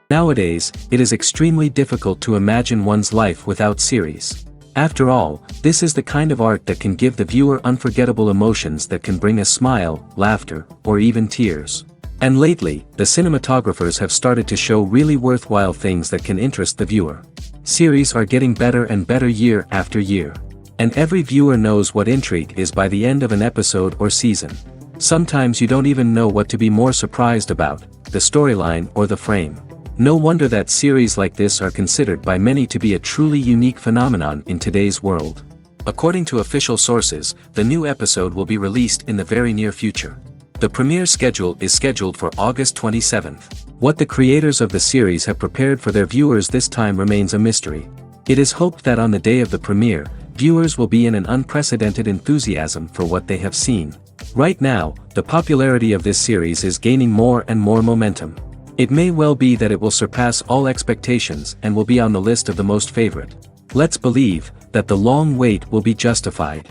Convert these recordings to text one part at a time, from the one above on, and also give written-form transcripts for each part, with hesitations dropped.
Nowadays, it is extremely difficult to imagine one's life without series. After all, this is the kind of art that can give the viewer unforgettable emotions that can bring a smile, laughter, or even tears. And lately, the cinematographers have started to show really worthwhile things that can interest the viewer. Series are getting better and better year after year. And every viewer knows what intrigue is by the end of an episode or season. Sometimes you don't even know what to be more surprised about, the storyline or the frame. No wonder that series like this are considered by many to be a truly unique phenomenon in today's world. According to official sources, the new episode will be released in the very near future. The premiere schedule is scheduled for August 27th. What the creators of the series have prepared for their viewers this time remains a mystery. It is hoped that on the day of the premiere, viewers will be in an unprecedented enthusiasm for what they have seen. Right now, the popularity of this series is gaining more and more momentum. It may well be that it will surpass all expectations and will be on the list of the most favorite. Let's believe that the long wait will be justified.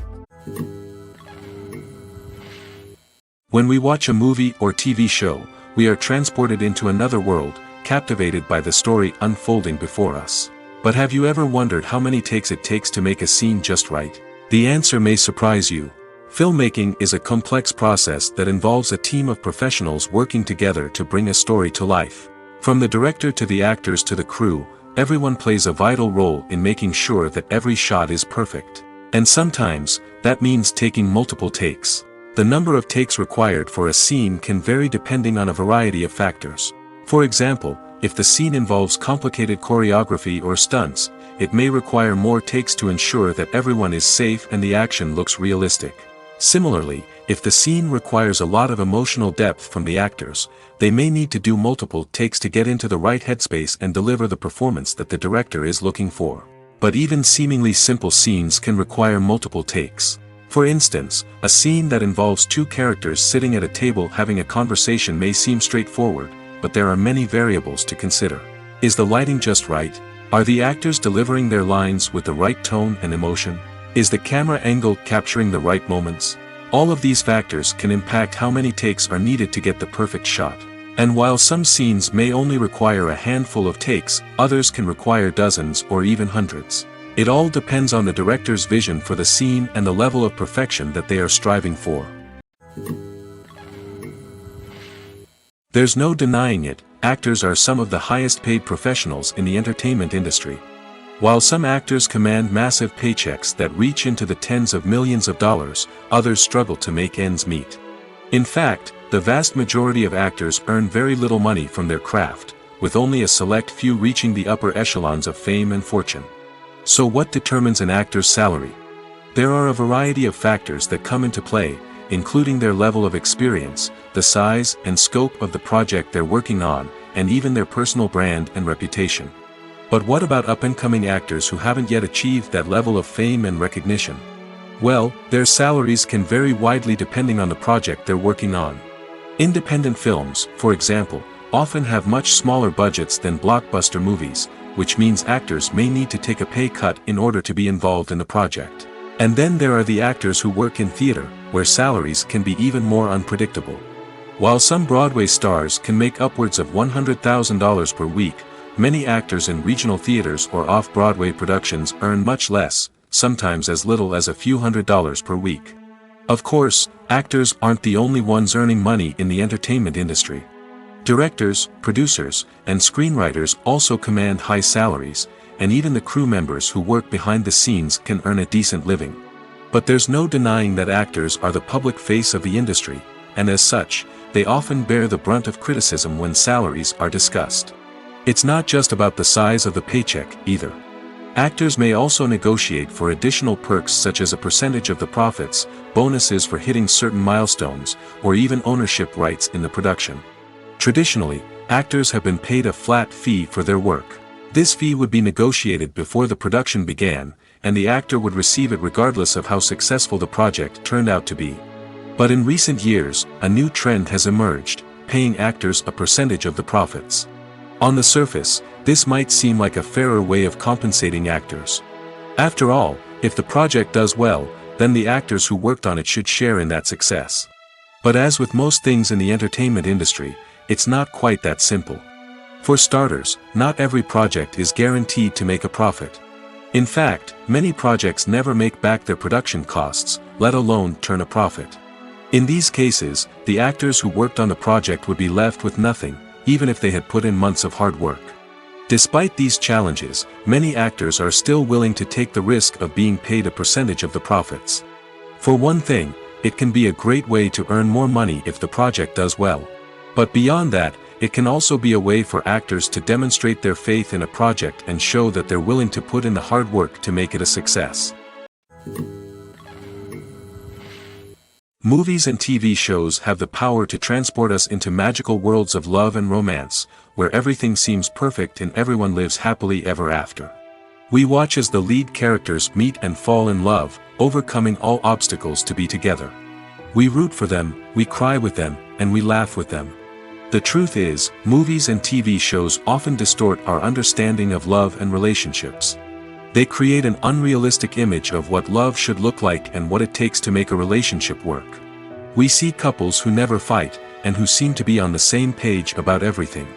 When we watch a movie or TV show, we are transported into another world, captivated by the story unfolding before us. But have you ever wondered how many takes it takes to make a scene just right? The answer may surprise you. Filmmaking is a complex process that involves a team of professionals working together to bring a story to life. From the director to the actors to the crew, everyone plays a vital role in making sure that every shot is perfect. And sometimes, that means taking multiple takes. The number of takes required for a scene can vary depending on a variety of factors. For example, if the scene involves complicated choreography or stunts, it may require more takes to ensure that everyone is safe and the action looks realistic. Similarly, if the scene requires a lot of emotional depth from the actors, they may need to do multiple takes to get into the right headspace and deliver the performance that the director is looking for. But even seemingly simple scenes can require multiple takes. For instance, a scene that involves two characters sitting at a table having a conversation may seem straightforward, but there are many variables to consider. Is the lighting just right? Are the actors delivering their lines with the right tone and emotion? Is the camera angle capturing the right moments? All of these factors can impact how many takes are needed to get the perfect shot. And while some scenes may only require a handful of takes, others can require dozens or even hundreds. It all depends on the director's vision for the scene and the level of perfection that they are striving for. There's no denying it, actors are some of the highest paid professionals in the entertainment industry. While some actors command massive paychecks that reach into the tens of millions of dollars, others struggle to make ends meet. In fact, the vast majority of actors earn very little money from their craft, with only a select few reaching the upper echelons of fame and fortune. So what determines an actor's salary? There are a variety of factors that come into play, including their level of experience, the size and scope of the project they're working on, and even their personal brand and reputation. But what about up-and-coming actors who haven't yet achieved that level of fame and recognition? Well, their salaries can vary widely depending on the project they're working on. Independent films, for example, often have much smaller budgets than blockbuster movies, which means actors may need to take a pay cut in order to be involved in the project. And then there are the actors who work in theater, where salaries can be even more unpredictable. While some Broadway stars can make upwards of $100,000 per week, many actors in regional theaters or off-Broadway productions earn much less, sometimes as little as a few $100s per week. Of course, actors aren't the only ones earning money in the entertainment industry. Directors, producers, and screenwriters also command high salaries, and even the crew members who work behind the scenes can earn a decent living. But there's no denying that actors are the public face of the industry, and as such, they often bear the brunt of criticism when salaries are discussed. It's not just about the size of the paycheck, either. Actors may also negotiate for additional perks such as a percentage of the profits, bonuses for hitting certain milestones, or even ownership rights in the production. Traditionally, actors have been paid a flat fee for their work. This fee would be negotiated before the production began, and the actor would receive it regardless of how successful the project turned out to be. But in recent years, a new trend has emerged, paying actors a percentage of the profits. On the surface, this might seem like a fairer way of compensating actors. After all, if the project does well, then the actors who worked on it should share in that success. But as with most things in the entertainment industry, it's not quite that simple. For starters, not every project is guaranteed to make a profit. In fact, many projects never make back their production costs, let alone turn a profit. In these cases, the actors who worked on the project would be left with nothing, even if they had put in months of hard work. Despite these challenges, many actors are still willing to take the risk of being paid a percentage of the profits. For one thing, it can be a great way to earn more money if the project does well. But beyond that, it can also be a way for actors to demonstrate their faith in a project and show that they're willing to put in the hard work to make it a success. Movies and TV shows have the power to transport us into magical worlds of love and romance, where everything seems perfect and everyone lives happily ever after. We watch as the lead characters meet and fall in love, overcoming all obstacles to be together. We root for them, we cry with them, and we laugh with them. The truth is, movies and TV shows often distort our understanding of love and relationships. They create an unrealistic image of what love should look like and what it takes to make a relationship work. We see couples who never fight, and who seem to be on the same page about everything.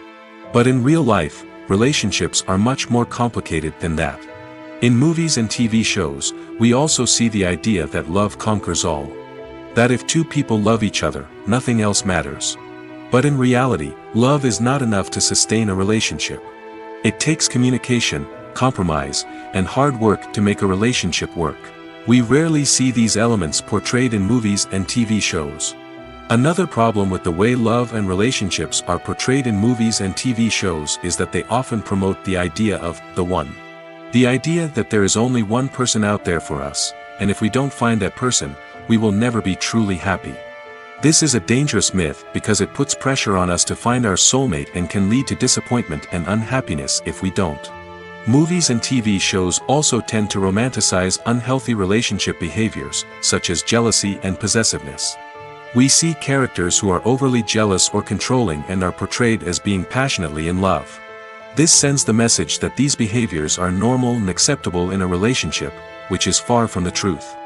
But in real life, relationships are much more complicated than that. In movies and TV shows, we also see the idea that love conquers all. That if two people love each other, nothing else matters. But in reality, love is not enough to sustain a relationship. It takes communication, compromise, and hard work to make a relationship work. We rarely see these elements portrayed in movies and TV shows. Another problem with the way love and relationships are portrayed in movies and TV shows is that they often promote the idea of the one. The idea that there is only one person out there for us, and if we don't find that person, we will never be truly happy. This is a dangerous myth because it puts pressure on us to find our soulmate and can lead to disappointment and unhappiness if we don't. Movies and TV shows also tend to romanticize unhealthy relationship behaviors, such as jealousy and possessiveness. We see characters who are overly jealous or controlling and are portrayed as being passionately in love. This sends the message that these behaviors are normal and acceptable in a relationship, which is far from the truth.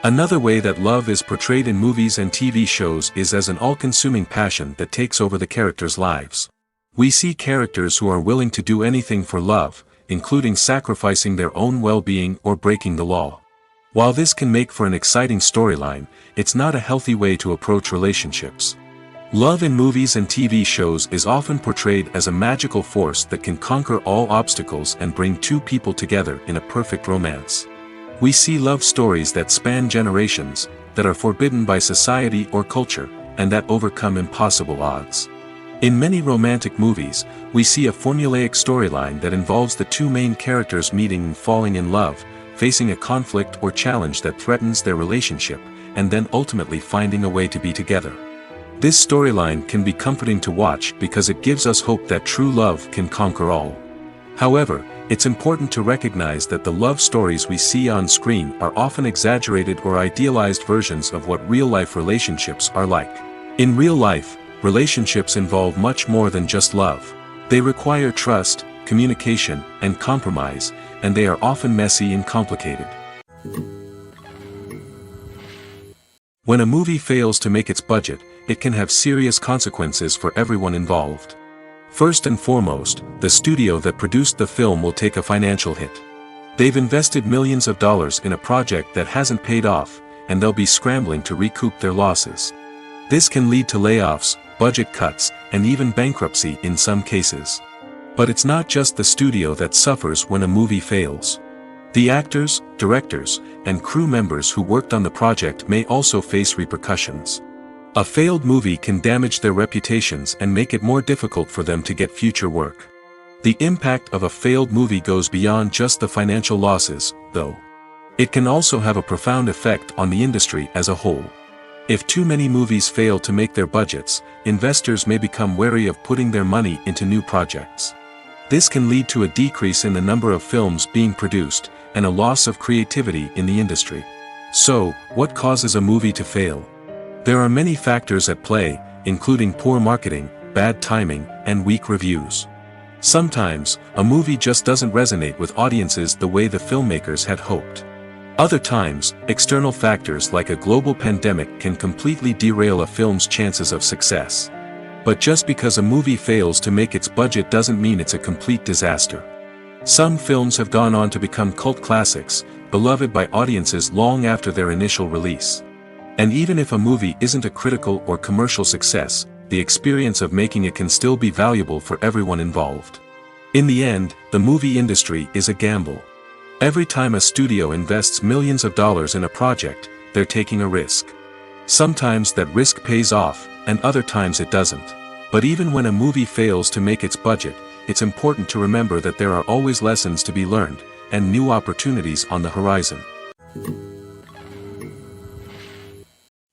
Another way that love is portrayed in movies and TV shows is as an all-consuming passion that takes over the characters' lives. We see characters who are willing to do anything for love, including sacrificing their own well-being or breaking the law. While this can make for an exciting storyline, it's not a healthy way to approach relationships. Love in movies and TV shows is often portrayed as a magical force that can conquer all obstacles and bring two people together in a perfect romance. We see love stories that span generations, that are forbidden by society or culture, and that overcome impossible odds. In many romantic movies, we see a formulaic storyline that involves the two main characters meeting and falling in love, facing a conflict or challenge that threatens their relationship, and then ultimately finding a way to be together. This storyline can be comforting to watch because it gives us hope that true love can conquer all. However, it's important to recognize that the love stories we see on screen are often exaggerated or idealized versions of what real-life relationships are like. In real life, relationships involve much more than just love. They require trust, communication, and compromise, and they are often messy and complicated. When a movie fails to make its budget, it can have serious consequences for everyone involved. First and foremost, the studio that produced the film will take a financial hit. They've invested millions of dollars in a project that hasn't paid off, and they'll be scrambling to recoup their losses. This can lead to layoffs, budget cuts, and even bankruptcy in some cases. But it's not just the studio that suffers when a movie fails. The actors, directors, and crew members who worked on the project may also face repercussions. A failed movie can damage their reputations and make it more difficult for them to get future work. The impact of a failed movie goes beyond just the financial losses, though. It can also have a profound effect on the industry as a whole. If too many movies fail to make their budgets, investors may become wary of putting their money into new projects. This can lead to a decrease in the number of films being produced, and a loss of creativity in the industry. So, what causes a movie to fail? There are many factors at play, including poor marketing, bad timing, and weak reviews. Sometimes, a movie just doesn't resonate with audiences the way the filmmakers had hoped. Other times, external factors like a global pandemic can completely derail a film's chances of success. But just because a movie fails to make its budget doesn't mean it's a complete disaster. Some films have gone on to become cult classics, beloved by audiences long after their initial release. And even if a movie isn't a critical or commercial success, the experience of making it can still be valuable for everyone involved. In the end, the movie industry is a gamble. Every time a studio invests millions of dollars in a project, they're taking a risk. Sometimes that risk pays off, and other times it doesn't. But even when a movie fails to make its budget, it's important to remember that there are always lessons to be learned, and new opportunities on the horizon.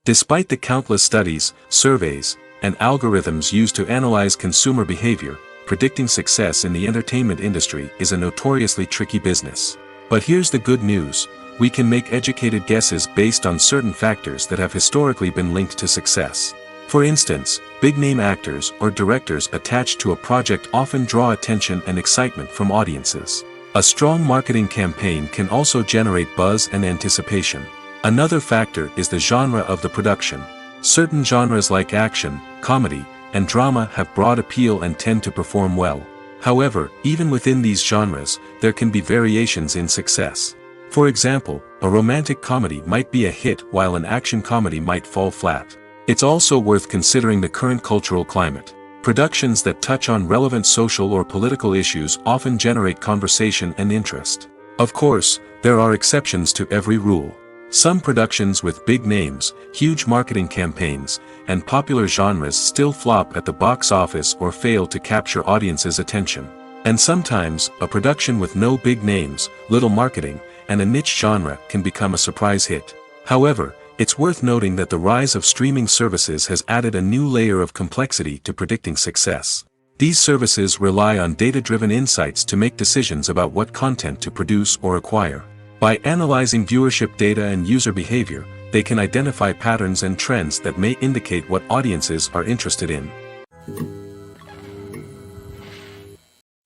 Despite the countless studies, surveys, and algorithms used to analyze consumer behavior, predicting success in the entertainment industry is a notoriously tricky business. But here's the good news: we can make educated guesses based on certain factors that have historically been linked to success. For instance, big-name actors or directors attached to a project often draw attention and excitement from audiences. A strong marketing campaign can also generate buzz and anticipation. Another factor is the genre of the production. Certain genres like action, comedy, and drama have broad appeal and tend to perform well. However, even within these genres, there can be variations in success. For example, a romantic comedy might be a hit while an action comedy might fall flat. It's also worth considering the current cultural climate. Productions that touch on relevant social or political issues often generate conversation and interest. Of course, there are exceptions to every rule. Some productions with big names, huge marketing campaigns, and popular genres still flop at the box office or fail to capture audiences' attention. And sometimes, a production with no big names, little marketing, and a niche genre can become a surprise hit. However, it's worth noting that the rise of streaming services has added a new layer of complexity to predicting success. These services rely on data-driven insights to make decisions about what content to produce or acquire. By analyzing viewership data and user behavior, they can identify patterns and trends that may indicate what audiences are interested in.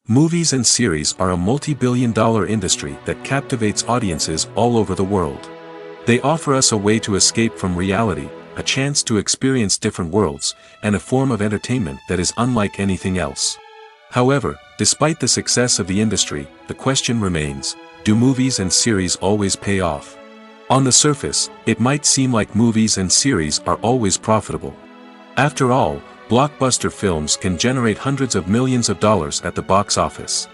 Movies and series are a multi-billion-dollar industry that captivates audiences all over the world. They offer us a way to escape from reality, a chance to experience different worlds, and a form of entertainment that is unlike anything else. However, despite the success of the industry, the question remains: do movies and series always pay off? On the surface, it might seem like movies and series are always profitable. After all, blockbuster films can generate hundreds of millions of dollars at the box office.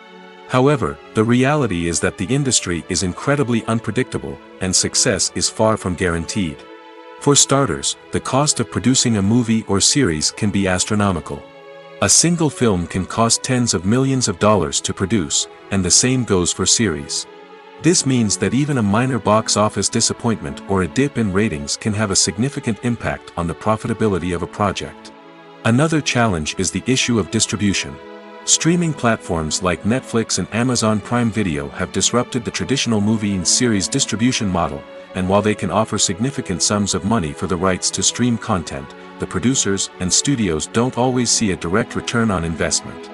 However, the reality is that the industry is incredibly unpredictable, and success is far from guaranteed. For starters, the cost of producing a movie or series can be astronomical. A single film can cost tens of millions of dollars to produce, and the same goes for series. This means that even a minor box office disappointment or a dip in ratings can have a significant impact on the profitability of a project. Another challenge is the issue of distribution. Streaming platforms like Netflix and Amazon Prime Video have disrupted the traditional movie and series distribution model, and while they can offer significant sums of money for the rights to stream content, the producers and studios don't always see a direct return on investment.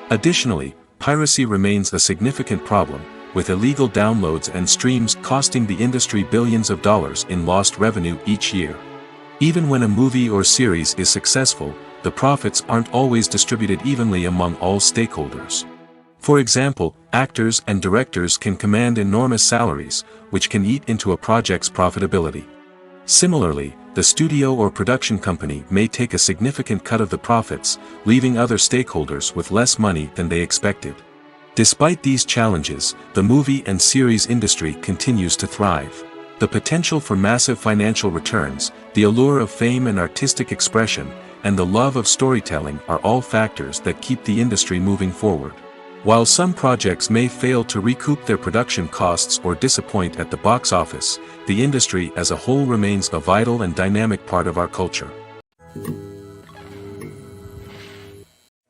Additionally, piracy remains a significant problem, with illegal downloads and streams costing the industry billions of dollars in lost revenue each year. Even when a movie or series is successful, the profits aren't always distributed evenly among all stakeholders. For example, actors and directors can command enormous salaries, which can eat into a project's profitability. Similarly, the studio or production company may take a significant cut of the profits, leaving other stakeholders with less money than they expected. Despite these challenges, the movie and series industry continues to thrive. The potential for massive financial returns, the allure of fame and artistic expression, and the love of storytelling are all factors that keep the industry moving forward. While some projects may fail to recoup their production costs or disappoint at the box office, the industry as a whole remains a vital and dynamic part of our culture.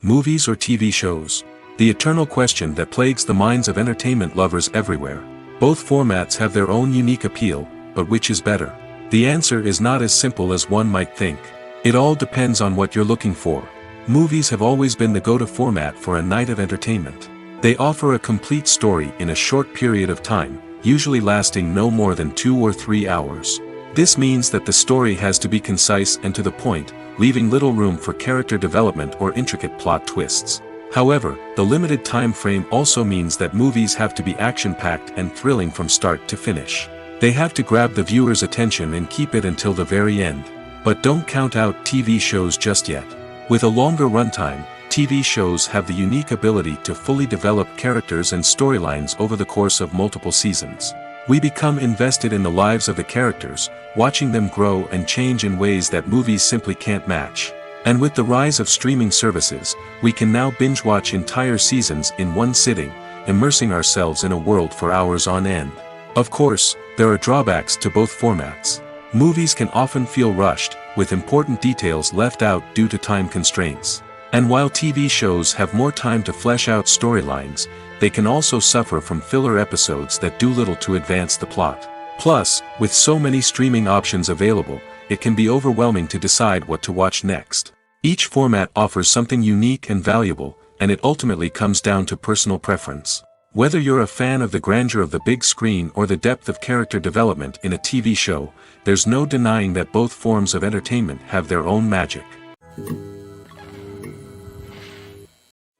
Movies or TV shows? The eternal question that plagues the minds of entertainment lovers everywhere. Both formats have their own unique appeal, but which is better? The answer is not as simple as one might think. It all depends on what you're looking for. Movies have always been the go-to format for a night of entertainment. They offer a complete story in a short period of time, usually lasting no more than 2 or 3 hours. This means that the story has to be concise and to the point, leaving little room for character development or intricate plot twists. However, the limited time frame also means that movies have to be action-packed and thrilling from start to finish. They have to grab the viewer's attention and keep it until the very end. But don't count out TV shows just yet. With a longer runtime, TV shows have the unique ability to fully develop characters and storylines over the course of multiple seasons. We become invested in the lives of the characters, watching them grow and change in ways that movies simply can't match. And with the rise of streaming services, we can now binge-watch entire seasons in one sitting, immersing ourselves in a world for hours on end. Of course, there are drawbacks to both formats. Movies can often feel rushed, with important details left out due to time constraints. And while TV shows have more time to flesh out storylines, they can also suffer from filler episodes that do little to advance the plot. Plus, with so many streaming options available, it can be overwhelming to decide what to watch next. Each format offers something unique and valuable, and it ultimately comes down to personal preference. Whether you're a fan of the grandeur of the big screen or the depth of character development in a TV show, there's no denying that both forms of entertainment have their own magic.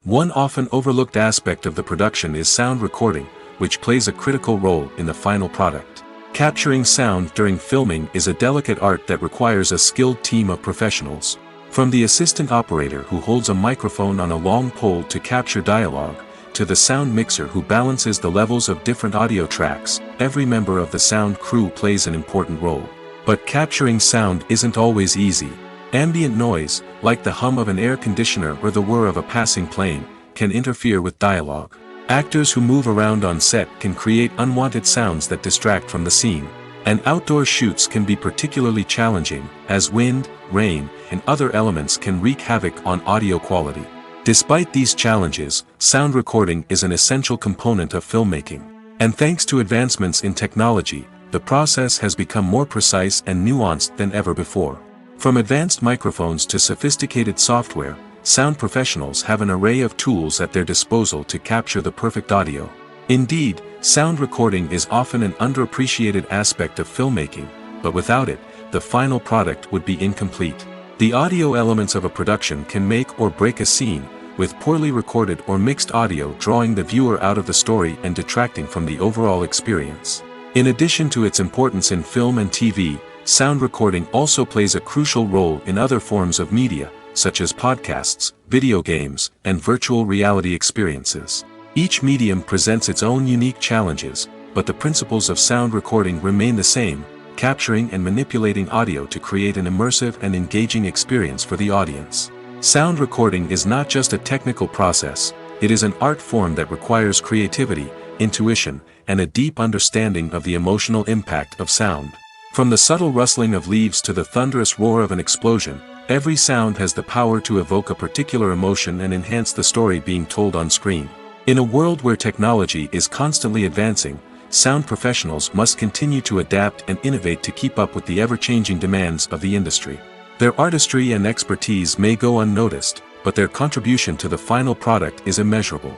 One often overlooked aspect of the production is sound recording, which plays a critical role in the final product. Capturing sound during filming is a delicate art that requires a skilled team of professionals. From the assistant operator who holds a microphone on a long pole to capture dialogue, to the sound mixer who balances the levels of different audio tracks, every member of the sound crew plays an important role. But capturing sound isn't always easy. Ambient noise, like the hum of an air conditioner or the whir of a passing plane, can interfere with dialogue. Actors who move around on set can create unwanted sounds that distract from the scene. And outdoor shoots can be particularly challenging, as wind, rain, and other elements can wreak havoc on audio quality. Despite these challenges, sound recording is an essential component of filmmaking. And thanks to advancements in technology, the process has become more precise and nuanced than ever before. From advanced microphones to sophisticated software, sound professionals have an array of tools at their disposal to capture the perfect audio. Indeed, sound recording is often an underappreciated aspect of filmmaking, but without it, the final product would be incomplete. The audio elements of a production can make or break a scene, with poorly recorded or mixed audio drawing the viewer out of the story and detracting from the overall experience. In addition to its importance in film and TV, sound recording also plays a crucial role in other forms of media, such as podcasts, video games, and virtual reality experiences. Each medium presents its own unique challenges, but the principles of sound recording remain the same, capturing and manipulating audio to create an immersive and engaging experience for the audience. Sound recording is not just a technical process, it is an art form that requires creativity, intuition, and a deep understanding of the emotional impact of sound. From the subtle rustling of leaves to the thunderous roar of an explosion, every sound has the power to evoke a particular emotion and enhance the story being told on screen. In a world where technology is constantly advancing, sound professionals must continue to adapt and innovate to keep up with the ever-changing demands of the industry. Their artistry and expertise may go unnoticed, but their contribution to the final product is immeasurable.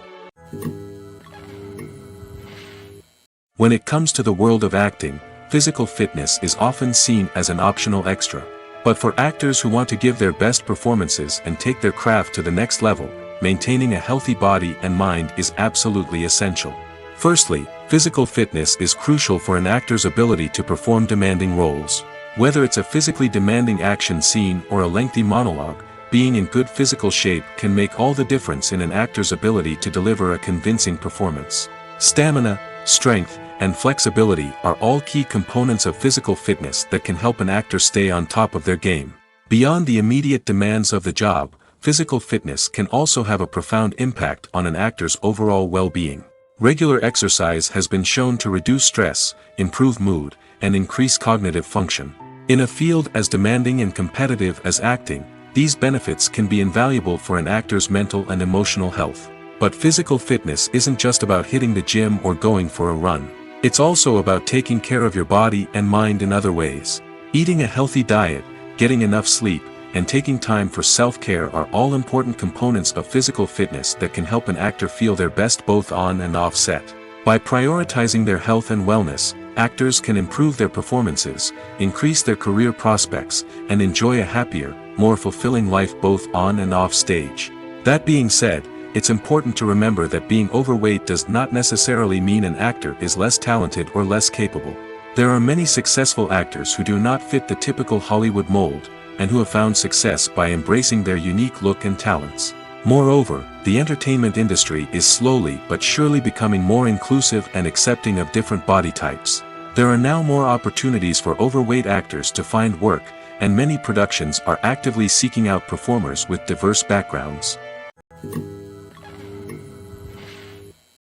When it comes to the world of acting, physical fitness is often seen as an optional extra. But for actors who want to give their best performances and take their craft to the next level, maintaining a healthy body and mind is absolutely essential. Firstly, physical fitness is crucial for an actor's ability to perform demanding roles. Whether it's a physically demanding action scene or a lengthy monologue, being in good physical shape can make all the difference in an actor's ability to deliver a convincing performance. Stamina, strength, and flexibility are all key components of physical fitness that can help an actor stay on top of their game. Beyond the immediate demands of the job, physical fitness can also have a profound impact on an actor's overall well-being. Regular exercise has been shown to reduce stress, improve mood, and increase cognitive function. In a field as demanding and competitive as acting, these benefits can be invaluable for an actor's mental and emotional health. But physical fitness isn't just about hitting the gym or going for a run. It's also about taking care of your body and mind in other ways. Eating a healthy diet, getting enough sleep, and taking time for self-care are all important components of physical fitness that can help an actor feel their best both on and off set. By prioritizing their health and wellness, actors can improve their performances, increase their career prospects, and enjoy a happier, more fulfilling life both on and off stage. That being said, it's important to remember that being overweight does not necessarily mean an actor is less talented or less capable. There are many successful actors who do not fit the typical Hollywood mold, and who have found success by embracing their unique look and talents. Moreover, the entertainment industry is slowly but surely becoming more inclusive and accepting of different body types. There are now more opportunities for overweight actors to find work, and many productions are actively seeking out performers with diverse backgrounds.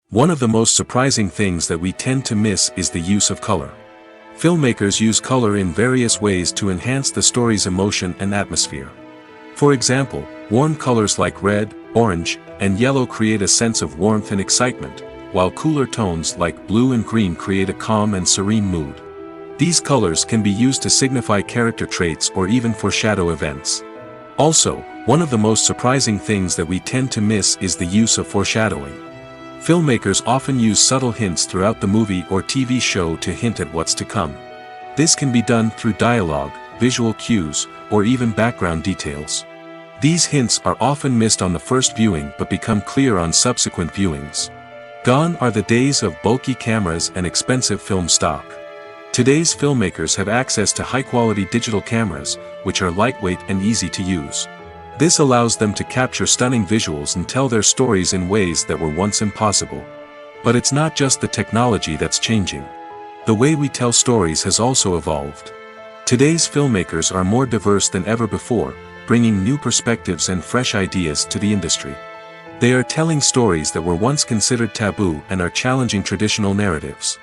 One of the most surprising things that we tend to miss is the use of color. Filmmakers use color in various ways to enhance the story's emotion and atmosphere. For example, warm colors like red, orange, and yellow create a sense of warmth and excitement, while cooler tones like blue and green create a calm and serene mood. These colors can be used to signify character traits or even foreshadow events. Also, one of the most surprising things that we tend to miss is the use of foreshadowing. Filmmakers often use subtle hints throughout the movie or TV show to hint at what's to come. This can be done through dialogue, visual cues, or even background details. These hints are often missed on the first viewing but become clear on subsequent viewings. Gone are the days of bulky cameras and expensive film stock. Today's filmmakers have access to high-quality digital cameras, which are lightweight and easy to use. This allows them to capture stunning visuals and tell their stories in ways that were once impossible. But it's not just the technology that's changing. The way we tell stories has also evolved. Today's filmmakers are more diverse than ever before, bringing new perspectives and fresh ideas to the industry. They are telling stories that were once considered taboo and are challenging traditional narratives.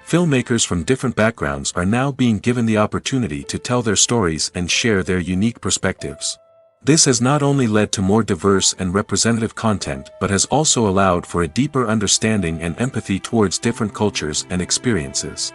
Filmmakers from different backgrounds are now being given the opportunity to tell their stories and share their unique perspectives. This has not only led to more diverse and representative content but has also allowed for a deeper understanding and empathy towards different cultures and experiences.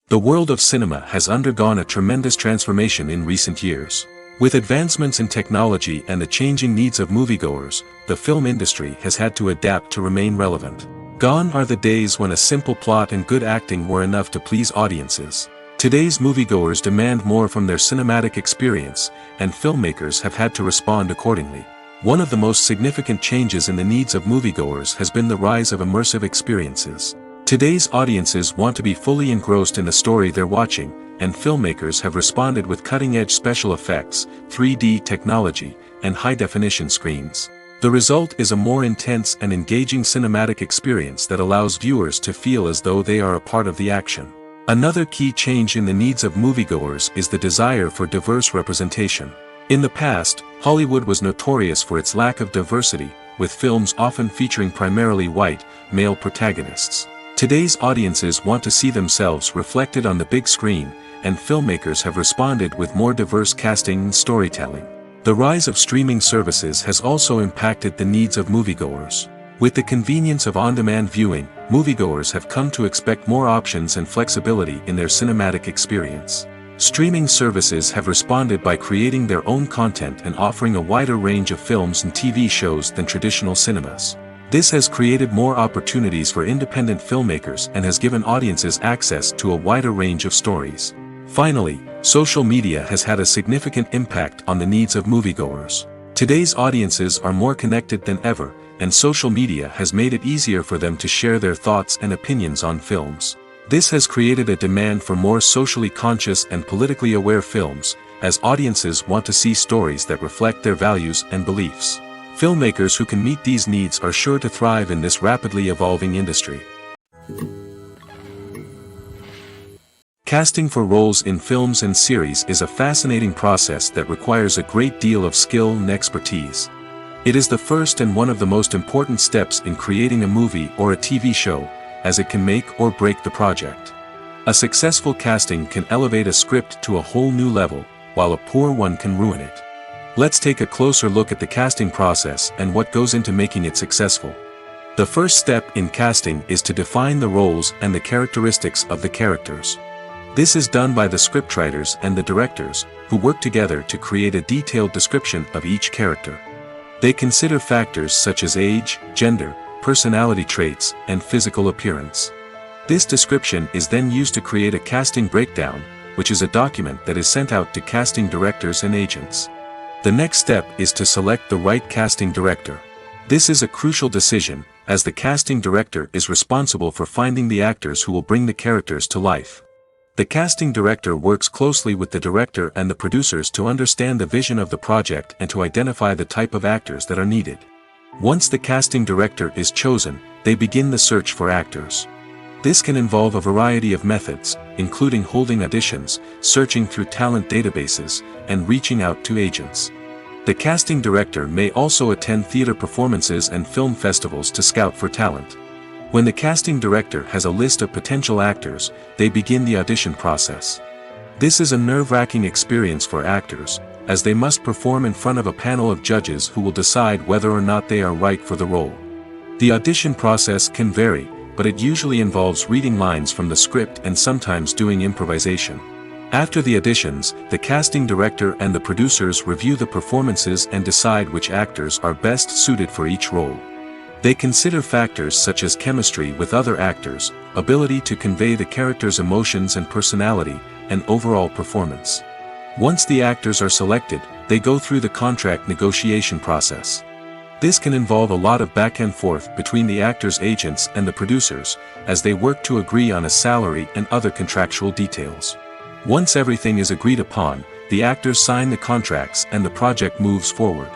The world of cinema has undergone a tremendous transformation in recent years. With advancements in technology and the changing needs of moviegoers, the film industry has had to adapt to remain relevant. Gone are the days when a simple plot and good acting were enough to please audiences. Today's moviegoers demand more from their cinematic experience, and filmmakers have had to respond accordingly. One of the most significant changes in the needs of moviegoers has been the rise of immersive experiences. Today's audiences want to be fully engrossed in the story they're watching, and filmmakers have responded with cutting-edge special effects, 3D technology, and high-definition screens. The result is a more intense and engaging cinematic experience that allows viewers to feel as though they are a part of the action. Another key change in the needs of moviegoers is the desire for diverse representation. In the past, Hollywood was notorious for its lack of diversity, with films often featuring primarily white, male protagonists. Today's audiences want to see themselves reflected on the big screen, and filmmakers have responded with more diverse casting and storytelling. The rise of streaming services has also impacted the needs of moviegoers. With the convenience of on-demand viewing, moviegoers have come to expect more options and flexibility in their cinematic experience. Streaming services have responded by creating their own content and offering a wider range of films and TV shows than traditional cinemas. This has created more opportunities for independent filmmakers and has given audiences access to a wider range of stories. Finally, social media has had a significant impact on the needs of moviegoers. Today's audiences are more connected than ever, and social media has made it easier for them to share their thoughts and opinions on films. This has created a demand for more socially conscious and politically aware films, as audiences want to see stories that reflect their values and beliefs. Filmmakers who can meet these needs are sure to thrive in this rapidly evolving industry. Casting for roles in films and series is a fascinating process that requires a great deal of skill and expertise. It is the first and one of the most important steps in creating a movie or a TV show, as it can make or break the project. A successful casting can elevate a script to a whole new level, while a poor one can ruin it. Let's take a closer look at the casting process and what goes into making it successful. The first step in casting is to define the roles and the characteristics of the characters. This is done by the scriptwriters and the directors, who work together to create a detailed description of each character. They consider factors such as age, gender, personality traits, and physical appearance. This description is then used to create a casting breakdown, which is a document that is sent out to casting directors and agents. The next step is to select the right casting director. This is a crucial decision, as the casting director is responsible for finding the actors who will bring the characters to life. The casting director works closely with the director and the producers to understand the vision of the project and to identify the type of actors that are needed. Once the casting director is chosen, they begin the search for actors. This can involve a variety of methods, including holding auditions, searching through talent databases, and reaching out to agents. The casting director may also attend theater performances and film festivals to scout for talent. When the casting director has a list of potential actors, they begin the audition process. This is a nerve-wracking experience for actors, as they must perform in front of a panel of judges who will decide whether or not they are right for the role. The audition process can vary, but it usually involves reading lines from the script and sometimes doing improvisation. After the auditions, the casting director and the producers review the performances and decide which actors are best suited for each role. They consider factors such as chemistry with other actors, ability to convey the character's emotions and personality, and overall performance. Once the actors are selected, they go through the contract negotiation process. This can involve a lot of back and forth between the actors' agents and the producers, as they work to agree on a salary and other contractual details. Once everything is agreed upon, the actors sign the contracts and the project moves forward.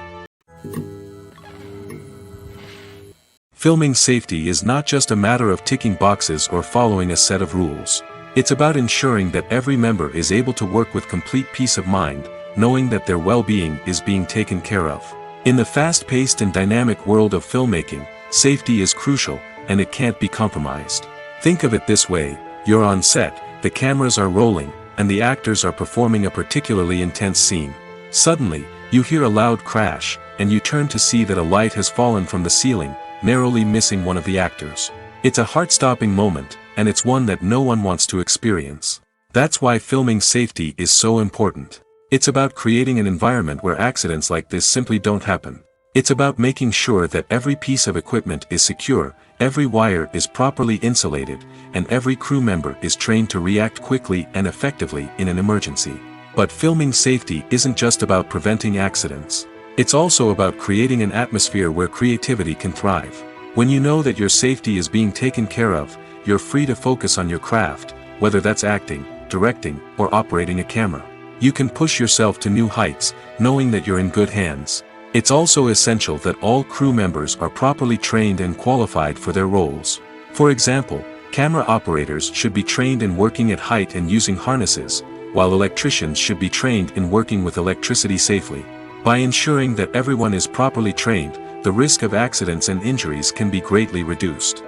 Filming safety is not just a matter of ticking boxes or following a set of rules. It's about ensuring that every member is able to work with complete peace of mind, knowing that their well-being is being taken care of. In the fast-paced and dynamic world of filmmaking, safety is crucial, and it can't be compromised. Think of it this way: you're on set, the cameras are rolling, and the actors are performing a particularly intense scene. Suddenly, you hear a loud crash, and you turn to see that a light has fallen from the ceiling, narrowly missing one of the actors. It's a heart-stopping moment, and it's one that no one wants to experience. That's why filming safety is so important. It's about creating an environment where accidents like this simply don't happen. It's about making sure that every piece of equipment is secure, every wire is properly insulated, and every crew member is trained to react quickly and effectively in an emergency. But filming safety isn't just about preventing accidents. It's also about creating an atmosphere where creativity can thrive. When you know that your safety is being taken care of, you're free to focus on your craft, whether that's acting, directing, or operating a camera. You can push yourself to new heights, knowing that you're in good hands. It's also essential that all crew members are properly trained and qualified for their roles. For example, camera operators should be trained in working at height and using harnesses, while electricians should be trained in working with electricity safely. By ensuring that everyone is properly trained, the risk of accidents and injuries can be greatly reduced.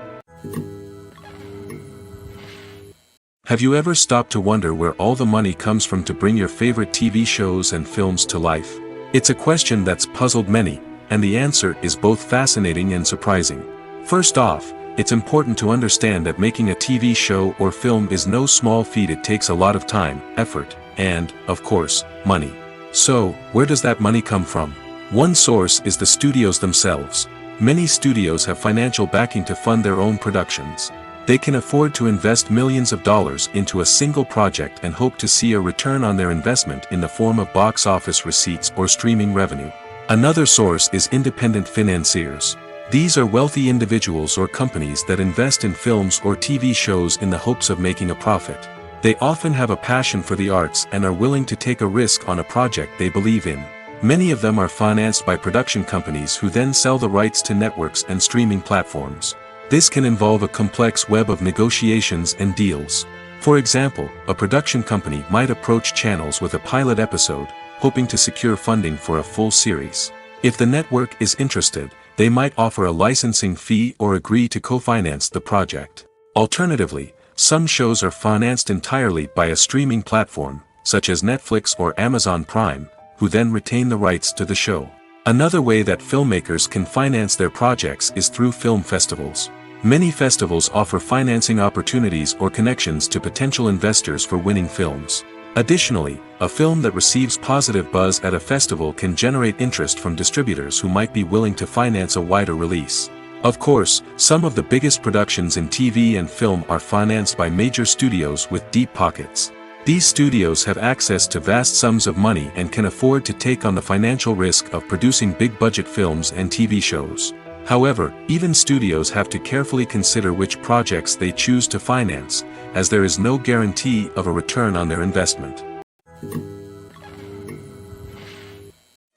Have you ever stopped to wonder where all the money comes from to bring your favorite TV shows and films to life? It's a question that's puzzled many, and the answer is both fascinating and surprising. First off, it's important to understand that making a TV show or film is no small feat. It takes a lot of time, effort, and, of course, money. So, where does that money come from? One source is the studios themselves. Many studios have financial backing to fund their own productions. They can afford to invest millions of dollars into a single project and hope to see a return on their investment in the form of box office receipts or streaming revenue. Another source is independent financiers. These are wealthy individuals or companies that invest in films or TV shows in the hopes of making a profit. They often have a passion for the arts and are willing to take a risk on a project they believe in. Many of them are financed by production companies who then sell the rights to networks and streaming platforms. This can involve a complex web of negotiations and deals. For example, a production company might approach channels with a pilot episode, hoping to secure funding for a full series. If the network is interested, they might offer a licensing fee or agree to co-finance the project. Alternatively, some shows are financed entirely by a streaming platform, such as Netflix or Amazon Prime, who then retain the rights to the show. Another way that filmmakers can finance their projects is through film festivals. Many festivals offer financing opportunities or connections to potential investors for winning films. Additionally, a film that receives positive buzz at a festival can generate interest from distributors who might be willing to finance a wider release. Of course, some of the biggest productions in TV and film are financed by major studios with deep pockets. These studios have access to vast sums of money and can afford to take on the financial risk of producing big-budget films and TV shows. However, even studios have to carefully consider which projects they choose to finance, as there is no guarantee of a return on their investment.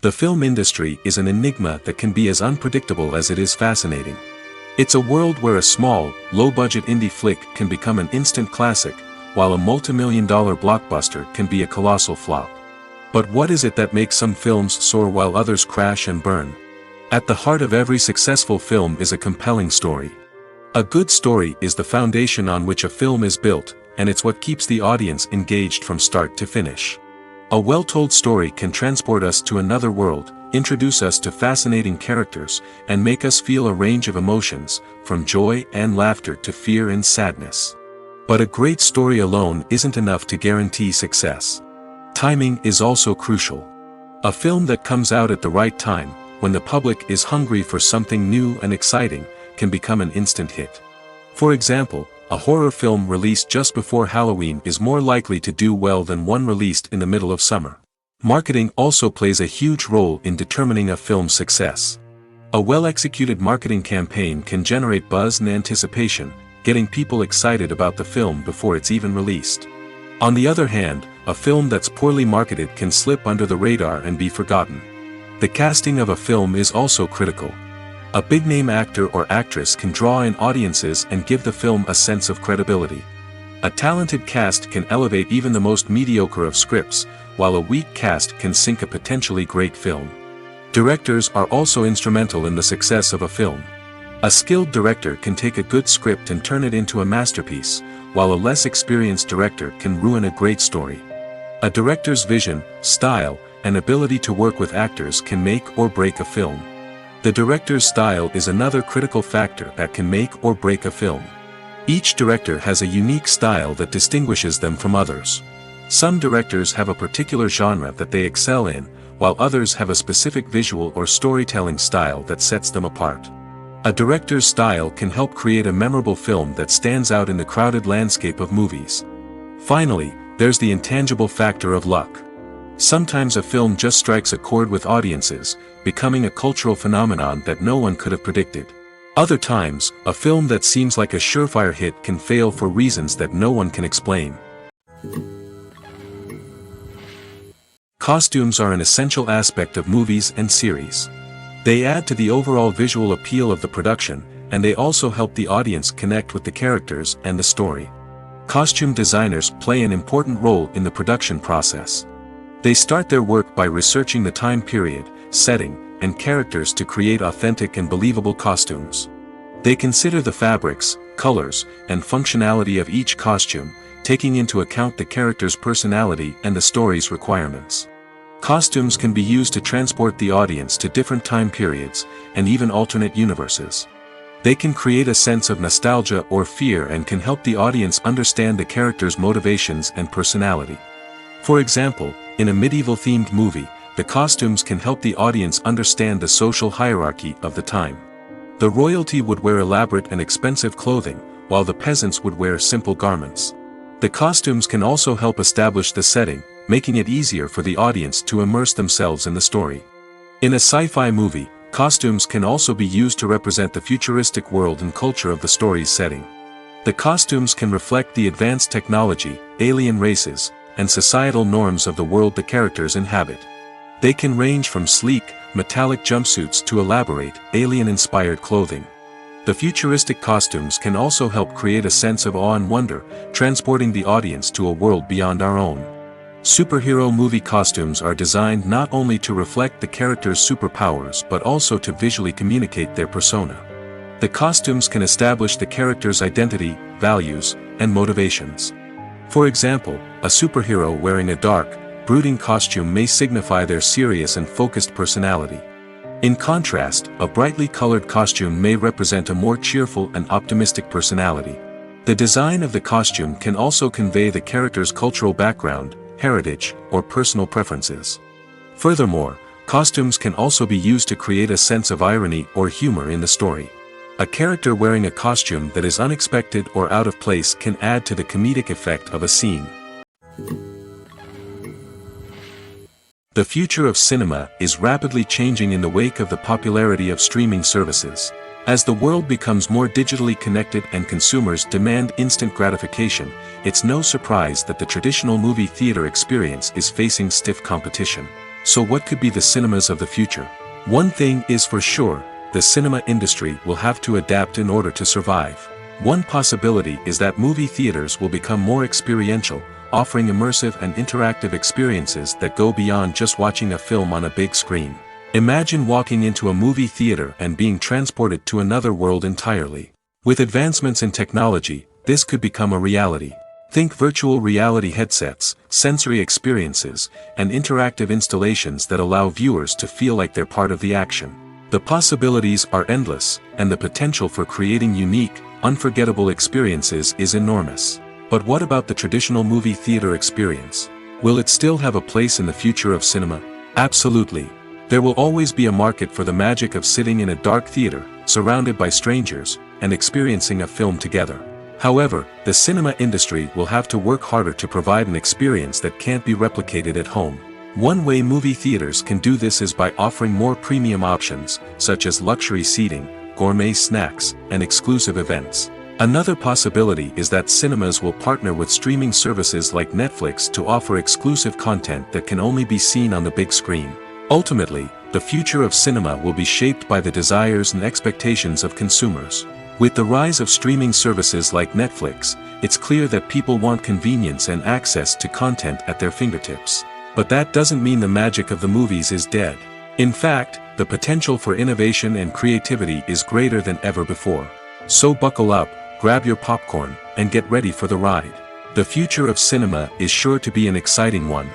The film industry is an enigma that can be as unpredictable as it is fascinating. It's a world where a small, low-budget indie flick can become an instant classic, while a multi-million-dollar blockbuster can be a colossal flop. But what is it that makes some films soar while others crash and burn? At the heart of every successful film is a compelling story. A good story is the foundation on which a film is built, and it's what keeps the audience engaged from start to finish. A well-told story can transport us to another world, introduce us to fascinating characters, and make us feel a range of emotions, from joy and laughter to fear and sadness. But a great story alone isn't enough to guarantee success. Timing is also crucial. A film that comes out at the right time, when the public is hungry for something new and exciting, can become an instant hit. For example, a horror film released just before Halloween is more likely to do well than one released in the middle of summer. Marketing also plays a huge role in determining a film's success. A well-executed marketing campaign can generate buzz and anticipation, getting people excited about the film before it's even released. On the other hand, a film that's poorly marketed can slip under the radar and be forgotten. The casting of a film is also critical. A big-name actor or actress can draw in audiences and give the film a sense of credibility. A talented cast can elevate even the most mediocre of scripts, while a weak cast can sink a potentially great film. Directors are also instrumental in the success of a film. A skilled director can take a good script and turn it into a masterpiece, while a less experienced director can ruin a great story. A director's vision, style, and ability to work with actors can make or break a film. The director's style is another critical factor that can make or break a film. Each director has a unique style that distinguishes them from others. Some directors have a particular genre that they excel in, while others have a specific visual or storytelling style that sets them apart. A director's style can help create a memorable film that stands out in the crowded landscape of movies. Finally, there's the intangible factor of luck. Sometimes a film just strikes a chord with audiences, becoming a cultural phenomenon that no one could have predicted. Other times, a film that seems like a surefire hit can fail for reasons that no one can explain. Costumes are an essential aspect of movies and series. They add to the overall visual appeal of the production, and they also help the audience connect with the characters and the story. Costume designers play an important role in the production process. They start their work by researching the time period, setting, and characters to create authentic and believable costumes. They consider the fabrics, colors, and functionality of each costume, taking into account the character's personality and the story's requirements. Costumes can be used to transport the audience to different time periods, and even alternate universes. They can create a sense of nostalgia or fear and can help the audience understand the character's motivations and personality. For example, in a medieval-themed movie, the costumes can help the audience understand the social hierarchy of the time. The royalty would wear elaborate and expensive clothing, while the peasants would wear simple garments. The costumes can also help establish the setting, making it easier for the audience to immerse themselves in the story. In a sci-fi movie, costumes can also be used to represent the futuristic world and culture of the story's setting. The costumes can reflect the advanced technology, alien races, and societal norms of the world the characters inhabit. They can range from sleek, metallic jumpsuits to elaborate, alien-inspired clothing. The futuristic costumes can also help create a sense of awe and wonder, transporting the audience to a world beyond our own. Superhero movie costumes are designed not only to reflect the character's superpowers but also to visually communicate their persona. The costumes can establish the character's identity, values, and motivations. For example, a superhero wearing a dark, brooding costume may signify their serious and focused personality. In contrast, a brightly colored costume may represent a more cheerful and optimistic personality. The design of the costume can also convey the character's cultural background, heritage, or personal preferences. Furthermore, costumes can also be used to create a sense of irony or humor in the story. A character wearing a costume that is unexpected or out of place can add to the comedic effect of a scene. The future of cinema is rapidly changing in the wake of the popularity of streaming services. As the world becomes more digitally connected and consumers demand instant gratification, it's no surprise that the traditional movie theater experience is facing stiff competition. So what could be the cinemas of the future? One thing is for sure, the cinema industry will have to adapt in order to survive. One possibility is that movie theaters will become more experiential, offering immersive and interactive experiences that go beyond just watching a film on a big screen. Imagine walking into a movie theater and being transported to another world entirely. With advancements in technology, this could become a reality. Think virtual reality headsets, sensory experiences, and interactive installations that allow viewers to feel like they're part of the action. The possibilities are endless, and the potential for creating unique, unforgettable experiences is enormous. But what about the traditional movie theater experience? Will it still have a place in the future of cinema? Absolutely. There will always be a market for the magic of sitting in a dark theater, surrounded by strangers, and experiencing a film together. However, the cinema industry will have to work harder to provide an experience that can't be replicated at home. One way movie theaters can do this is by offering more premium options, such as luxury seating, gourmet snacks, and exclusive events. Another possibility is that cinemas will partner with streaming services like Netflix to offer exclusive content that can only be seen on the big screen. Ultimately, the future of cinema will be shaped by the desires and expectations of consumers. With the rise of streaming services like Netflix, it's clear that people want convenience and access to content at their fingertips. But that doesn't mean the magic of the movies is dead. In fact, the potential for innovation and creativity is greater than ever before. So buckle up, grab your popcorn, and get ready for the ride. The future of cinema is sure to be an exciting one.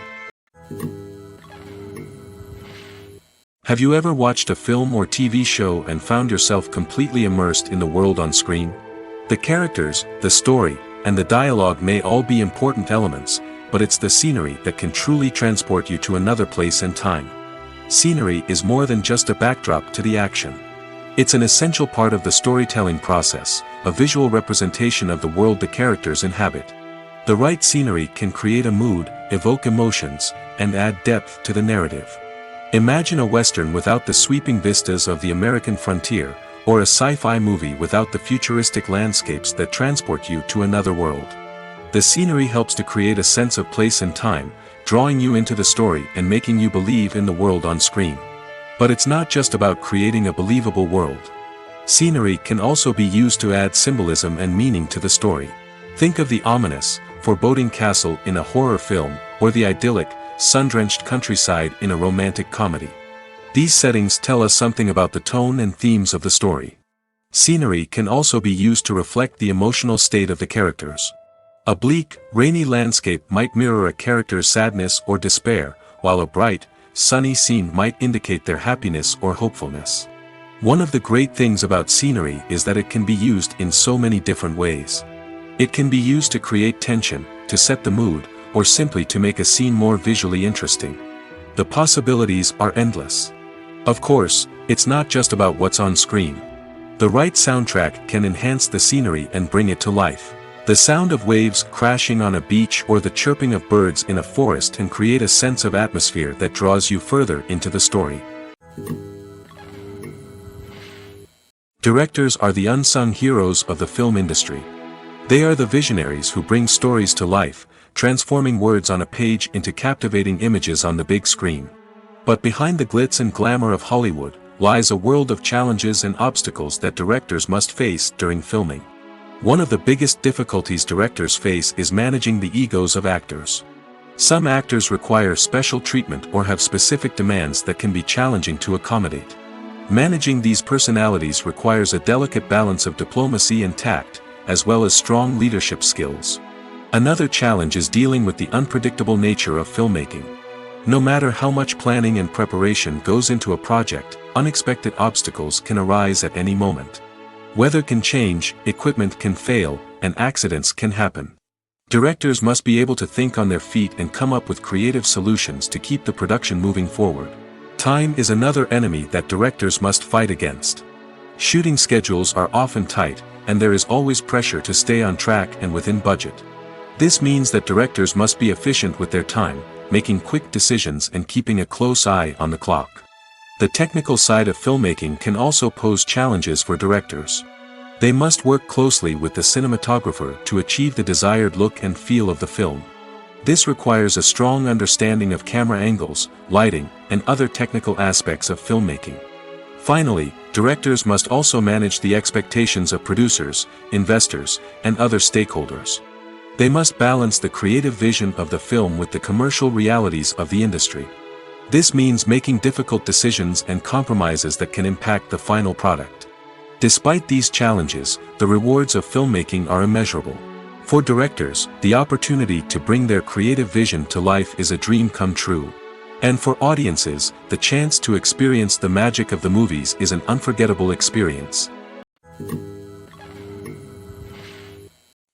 Have you ever watched a film or TV show and found yourself completely immersed in the world on screen? The characters, the story, and the dialogue may all be important elements, but it's the scenery that can truly transport you to another place and time. Scenery is more than just a backdrop to the action. It's an essential part of the storytelling process, a visual representation of the world the characters inhabit. The right scenery can create a mood, evoke emotions, and add depth to the narrative. Imagine a Western without the sweeping vistas of the American frontier, or a sci-fi movie without the futuristic landscapes that transport you to another world. The scenery helps to create a sense of place and time, drawing you into the story and making you believe in the world on screen. But it's not just about creating a believable world. Scenery can also be used to add symbolism and meaning to the story. Think of the ominous, foreboding castle in a horror film, or the idyllic, sun-drenched countryside in a romantic comedy. These settings tell us something about the tone and themes of the story. Scenery can also be used to reflect the emotional state of the characters. A bleak, rainy landscape might mirror a character's sadness or despair, while a bright, sunny scene might indicate their happiness or hopefulness. One of the great things about scenery is that it can be used in so many different ways. It can be used to create tension, to set the mood, or simply to make a scene more visually interesting. The possibilities are endless. Of course, it's not just about what's on screen. The right soundtrack can enhance the scenery and bring it to life. The sound of waves crashing on a beach or the chirping of birds in a forest can create a sense of atmosphere that draws you further into the story. Directors are the unsung heroes of the film industry. They are the visionaries who bring stories to life, transforming words on a page into captivating images on the big screen. But behind the glitz and glamour of Hollywood lies a world of challenges and obstacles that directors must face during filming. One of the biggest difficulties directors face is managing the egos of actors. Some actors require special treatment or have specific demands that can be challenging to accommodate. Managing these personalities requires a delicate balance of diplomacy and tact, as well as strong leadership skills. Another challenge is dealing with the unpredictable nature of filmmaking. No matter how much planning and preparation goes into a project, unexpected obstacles can arise at any moment. Weather can change, equipment can fail, and accidents can happen. Directors must be able to think on their feet and come up with creative solutions to keep the production moving forward. Time is another enemy that directors must fight against. Shooting schedules are often tight, and there is always pressure to stay on track and within budget. This means that directors must be efficient with their time, making quick decisions and keeping a close eye on the clock. The technical side of filmmaking can also pose challenges for directors. They must work closely with the cinematographer to achieve the desired look and feel of the film. This requires a strong understanding of camera angles, lighting, and other technical aspects of filmmaking. Finally, directors must also manage the expectations of producers, investors, and other stakeholders. They must balance the creative vision of the film with the commercial realities of the industry. This means making difficult decisions and compromises that can impact the final product. Despite these challenges, the rewards of filmmaking are immeasurable. For directors, the opportunity to bring their creative vision to life is a dream come true. And for audiences, the chance to experience the magic of the movies is an unforgettable experience.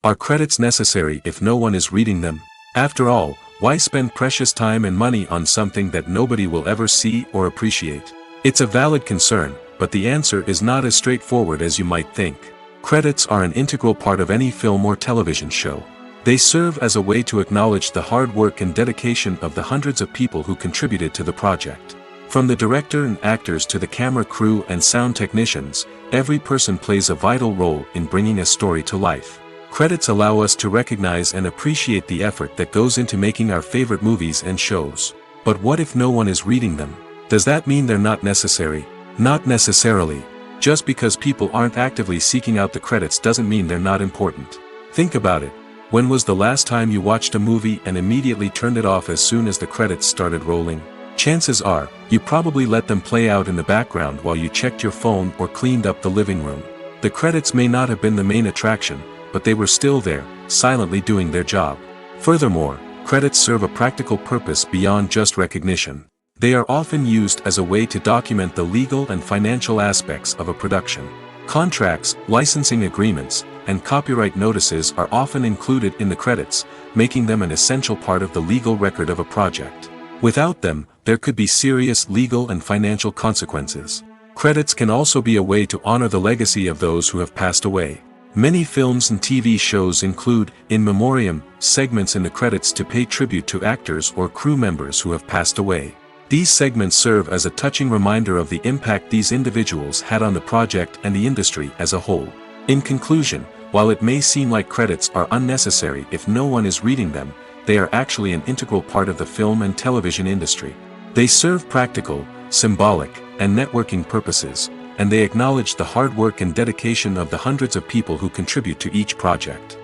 Are credits necessary if no one is reading them? After all, why spend precious time and money on something that nobody will ever see or appreciate? It's a valid concern, but the answer is not as straightforward as you might think. Credits are an integral part of any film or television show. They serve as a way to acknowledge the hard work and dedication of the hundreds of people who contributed to the project. From the director and actors to the camera crew and sound technicians, every person plays a vital role in bringing a story to life. Credits allow us to recognize and appreciate the effort that goes into making our favorite movies and shows. But what if no one is reading them? Does that mean they're not necessary? Not necessarily. Just because people aren't actively seeking out the credits doesn't mean they're not important. Think about it. When was the last time you watched a movie and immediately turned it off as soon as the credits started rolling? Chances are, you probably let them play out in the background while you checked your phone or cleaned up the living room. The credits may not have been the main attraction, but they were still there, silently doing their job. Furthermore, credits serve a practical purpose beyond just recognition. They are often used as a way to document the legal and financial aspects of a production. Contracts, licensing agreements, and copyright notices are often included in the credits, making them an essential part of the legal record of a project. Without them, there could be serious legal and financial consequences. Credits can also be a way to honor the legacy of those who have passed away. Many films and TV shows include, in memoriam, segments in the credits to pay tribute to actors or crew members who have passed away. These segments serve as a touching reminder of the impact these individuals had on the project and the industry as a whole. In conclusion, while it may seem like credits are unnecessary if no one is reading them, they are actually an integral part of the film and television industry. They serve practical, symbolic, and networking purposes, and they acknowledge the hard work and dedication of the hundreds of people who contribute to each project.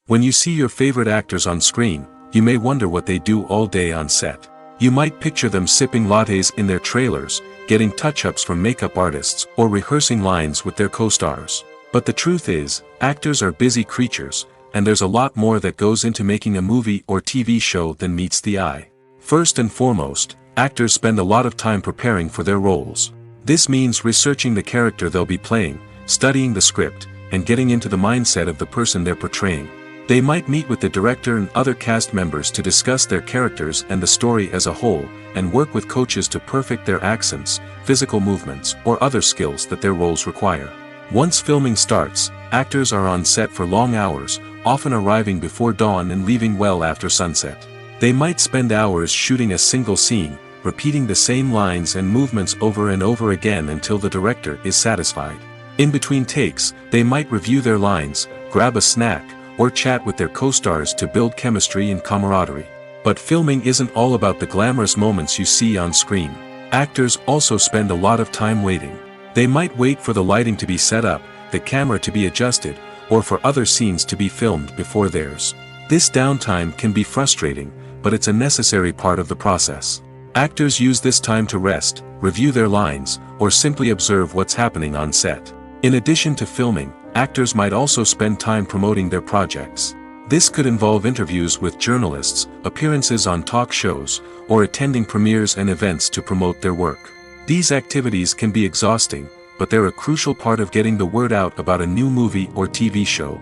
When you see your favorite actors on screen, you may wonder what they do all day on set. You might picture them sipping lattes in their trailers, getting touch-ups from makeup artists, or rehearsing lines with their co-stars. But the truth is, actors are busy creatures, and there's a lot more that goes into making a movie or TV show than meets the eye. First and foremost, actors spend a lot of time preparing for their roles. This means researching the character they'll be playing, studying the script, and getting into the mindset of the person they're portraying. They might meet with the director and other cast members to discuss their characters and the story as a whole, and work with coaches to perfect their accents, physical movements, or other skills that their roles require. Once filming starts, actors are on set for long hours, often arriving before dawn and leaving well after sunset. They might spend hours shooting a single scene, repeating the same lines and movements over and over again until the director is satisfied. In between takes, they might review their lines, grab a snack, or chat with their co-stars to build chemistry and camaraderie. But filming isn't all about the glamorous moments you see on screen. Actors also spend a lot of time waiting. They might wait for the lighting to be set up, the camera to be adjusted, or for other scenes to be filmed before theirs. This downtime can be frustrating, but it's a necessary part of the process. Actors use this time to rest, review their lines, or simply observe what's happening on set. In addition to filming, actors might also spend time promoting their projects. This could involve interviews with journalists, appearances on talk shows, or attending premieres and events to promote their work. These activities can be exhausting, but they're a crucial part of getting the word out about a new movie or TV show.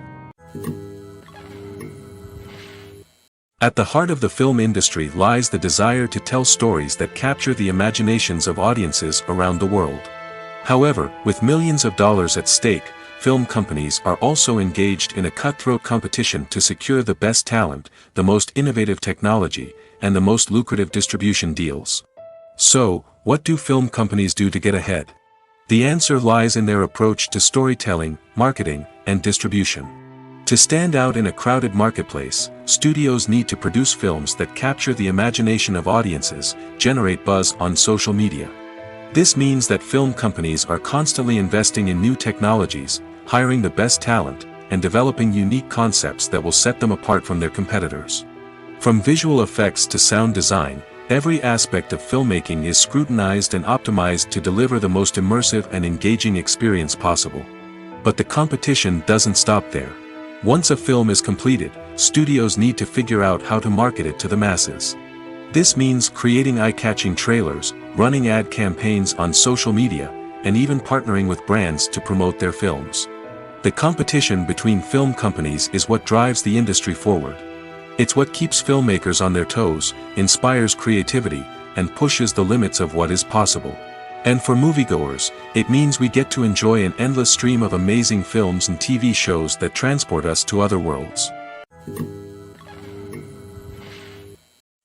At the heart of the film industry lies the desire to tell stories that capture the imaginations of audiences around the world. However, with millions of dollars at stake, film companies are also engaged in a cutthroat competition to secure the best talent, the most innovative technology, and the most lucrative distribution deals. So, what do film companies do to get ahead? The answer lies in their approach to storytelling, marketing, and distribution. To stand out in a crowded marketplace, studios need to produce films that capture the imagination of audiences, generate buzz on social media. This means that film companies are constantly investing in new technologies, hiring the best talent, and developing unique concepts that will set them apart from their competitors. From visual effects to sound design, every aspect of filmmaking is scrutinized and optimized to deliver the most immersive and engaging experience possible. But the competition doesn't stop there. Once a film is completed, studios need to figure out how to market it to the masses. This means creating eye-catching trailers, running ad campaigns on social media, and even partnering with brands to promote their films. The competition between film companies is what drives the industry forward. It's what keeps filmmakers on their toes, inspires creativity, and pushes the limits of what is possible. And for moviegoers, it means we get to enjoy an endless stream of amazing films and TV shows that transport us to other worlds.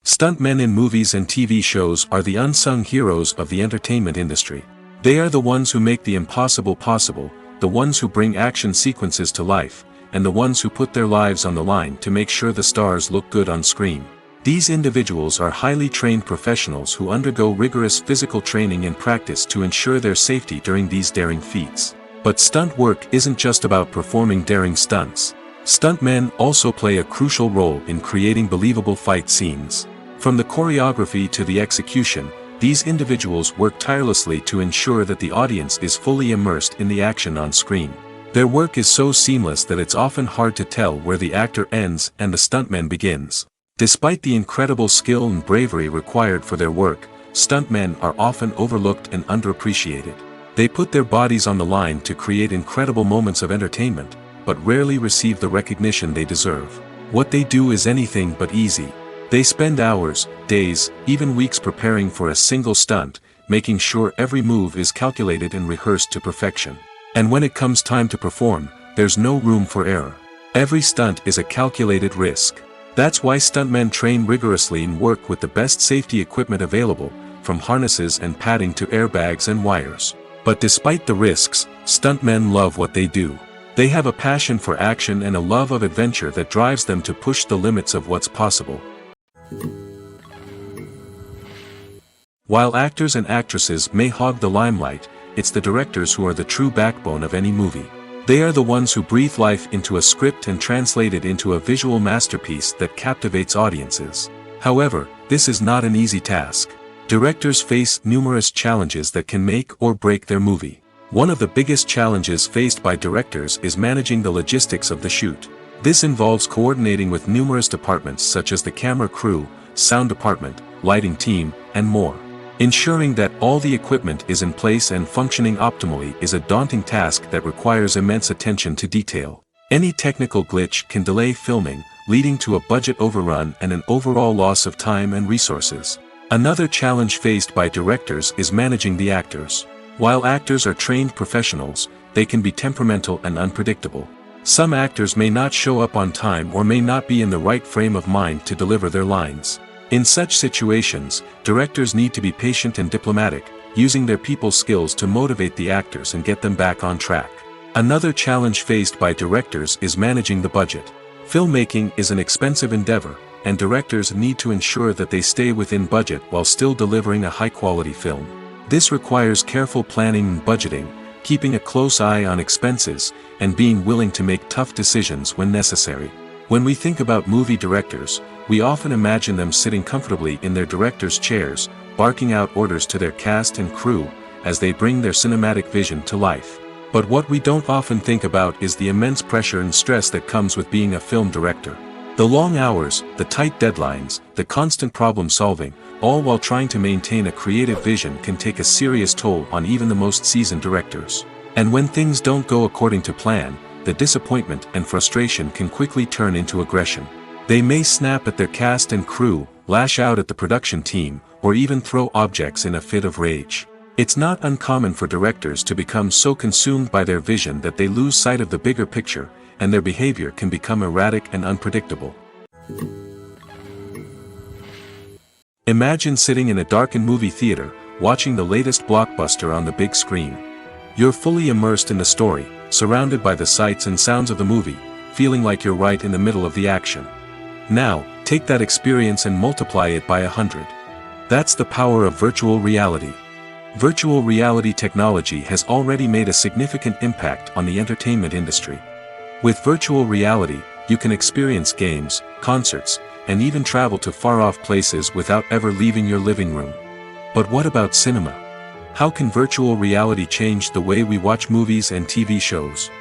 Stuntmen in movies and TV shows are the unsung heroes of the entertainment industry. They are the ones who make the impossible possible, the ones who bring action sequences to life, and the ones who put their lives on the line to make sure the stars look good on screen. These individuals are highly trained professionals who undergo rigorous physical training and practice to ensure their safety during these daring feats. But stunt work isn't just about performing daring stunts. Stuntmen also play a crucial role in creating believable fight scenes. From the choreography to the execution, these individuals work tirelessly to ensure that the audience is fully immersed in the action on screen. Their work is so seamless that it's often hard to tell where the actor ends and the stuntman begins. Despite the incredible skill and bravery required for their work, stuntmen are often overlooked and underappreciated. They put their bodies on the line to create incredible moments of entertainment, but rarely receive the recognition they deserve. What they do is anything but easy. They spend hours, days, even weeks preparing for a single stunt, making sure every move is calculated and rehearsed to perfection. And when it comes time to perform, there's no room for error. Every stunt is a calculated risk. That's why stuntmen train rigorously and work with the best safety equipment available, from harnesses and padding to airbags and wires. But despite the risks, stuntmen love what they do. They have a passion for action and a love of adventure that drives them to push the limits of what's possible. While actors and actresses may hog the limelight, it's the directors who are the true backbone of any movie. They are the ones who breathe life into a script and translate it into a visual masterpiece that captivates audiences. However, this is not an easy task. Directors face numerous challenges that can make or break their movie. One of the biggest challenges faced by directors is managing the logistics of the shoot. This involves coordinating with numerous departments such as the camera crew, sound department, lighting team, and more. Ensuring that all the equipment is in place and functioning optimally is a daunting task that requires immense attention to detail. Any technical glitch can delay filming, leading to a budget overrun and an overall loss of time and resources. Another challenge faced by directors is managing the actors. While actors are trained professionals, they can be temperamental and unpredictable. Some actors may not show up on time or may not be in the right frame of mind to deliver their lines. In such situations, directors need to be patient and diplomatic, using their people skills to motivate the actors and get them back on track. Another challenge faced by directors is managing the budget. Filmmaking is an expensive endeavor, and directors need to ensure that they stay within budget while still delivering a high-quality film. This requires careful planning and budgeting, keeping a close eye on expenses, and being willing to make tough decisions when necessary. When we think about movie directors, we often imagine them sitting comfortably in their director's chairs, barking out orders to their cast and crew, as they bring their cinematic vision to life. But what we don't often think about is the immense pressure and stress that comes with being a film director. The long hours, the tight deadlines, the constant problem solving, all while trying to maintain a creative vision can take a serious toll on even the most seasoned directors. And when things don't go according to plan, the disappointment and frustration can quickly turn into aggression. They may snap at their cast and crew, lash out at the production team, or even throw objects in a fit of rage. It's not uncommon for directors to become so consumed by their vision that they lose sight of the bigger picture, and their behavior can become erratic and unpredictable. Imagine sitting in a darkened movie theater, watching the latest blockbuster on the big screen. You're fully immersed in the story, surrounded by the sights and sounds of the movie, feeling like you're right in the middle of the action. Now, take that experience and multiply it by 100. That's the power of virtual reality. Virtual reality technology has already made a significant impact on the entertainment industry. With virtual reality, you can experience games, concerts, and even travel to far-off places without ever leaving your living room. But what about cinema? How can virtual reality change the way we watch movies and TV shows?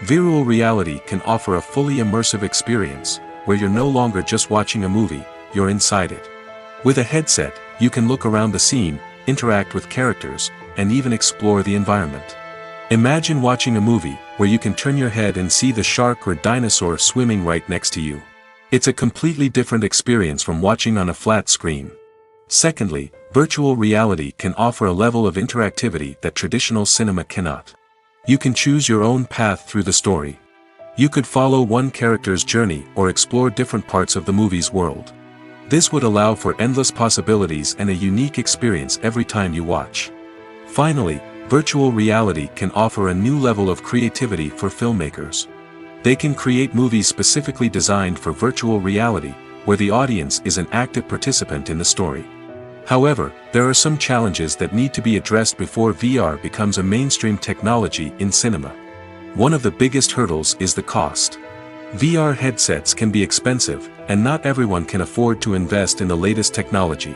Virtual reality can offer a fully immersive experience, where you're no longer just watching a movie, you're inside it. With a headset, you can look around the scene, interact with characters, and even explore the environment. Imagine watching a movie where you can turn your head and see the shark or dinosaur swimming right next to you. It's a completely different experience from watching on a flat screen. Secondly, virtual reality can offer a level of interactivity that traditional cinema cannot. You can choose your own path through the story. You could follow one character's journey or explore different parts of the movie's world. This would allow for endless possibilities and a unique experience every time you watch. Finally, virtual reality can offer a new level of creativity for filmmakers. They can create movies specifically designed for virtual reality, where the audience is an active participant in the story. However, there are some challenges that need to be addressed before VR becomes a mainstream technology in cinema. One of the biggest hurdles is the cost. VR headsets can be expensive, and not everyone can afford to invest in the latest technology.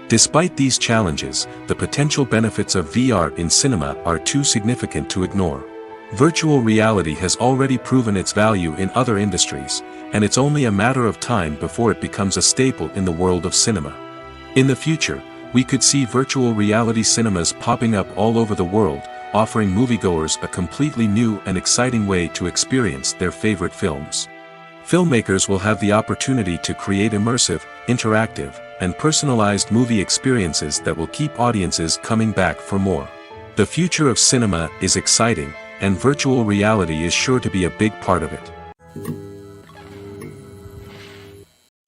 Despite these challenges, the potential benefits of VR in cinema are too significant to ignore. Virtual reality has already proven its value in other industries, and it's only a matter of time before it becomes a staple in the world of cinema. In the future, we could see virtual reality cinemas popping up all over the world, offering moviegoers a completely new and exciting way to experience their favorite films. Filmmakers will have the opportunity to create immersive, interactive, and personalized movie experiences that will keep audiences coming back for more. The future of cinema is exciting, and virtual reality is sure to be a big part of it.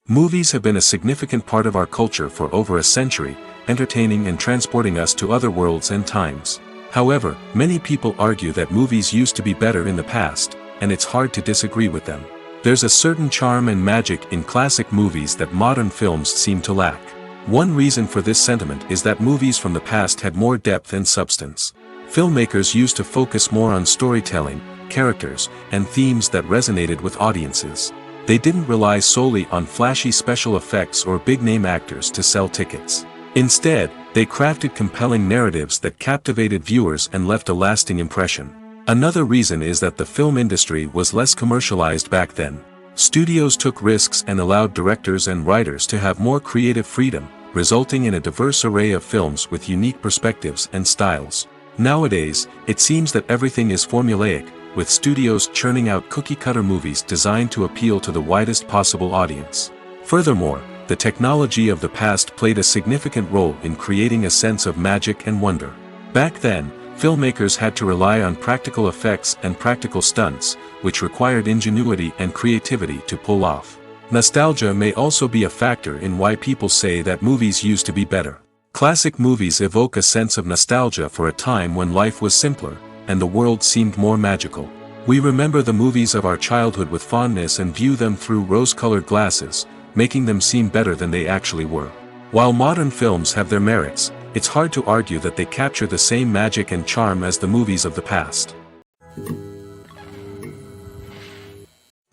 Movies have been a significant part of our culture for over a century, entertaining and transporting us to other worlds and times. However, many people argue that movies used to be better in the past, and it's hard to disagree with them. There's a certain charm and magic in classic movies that modern films seem to lack. One reason for this sentiment is that movies from the past had more depth and substance. Filmmakers used to focus more on storytelling, characters, and themes that resonated with audiences. They didn't rely solely on flashy special effects or big-name actors to sell tickets. Instead, they crafted compelling narratives that captivated viewers and left a lasting impression. Another reason is that the film industry was less commercialized back then. Studios took risks and allowed directors and writers to have more creative freedom, resulting in a diverse array of films with unique perspectives and styles. Nowadays, it seems that everything is formulaic, with studios churning out cookie-cutter movies designed to appeal to the widest possible audience. Furthermore, the technology of the past played a significant role in creating a sense of magic and wonder. Back then, filmmakers had to rely on practical effects and practical stunts, which required ingenuity and creativity to pull off. Nostalgia may also be a factor in why people say that movies used to be better. Classic movies evoke a sense of nostalgia for a time when life was simpler, and the world seemed more magical. We remember the movies of our childhood with fondness and view them through rose-colored glasses, making them seem better than they actually were. While modern films have their merits, it's hard to argue that they capture the same magic and charm as the movies of the past.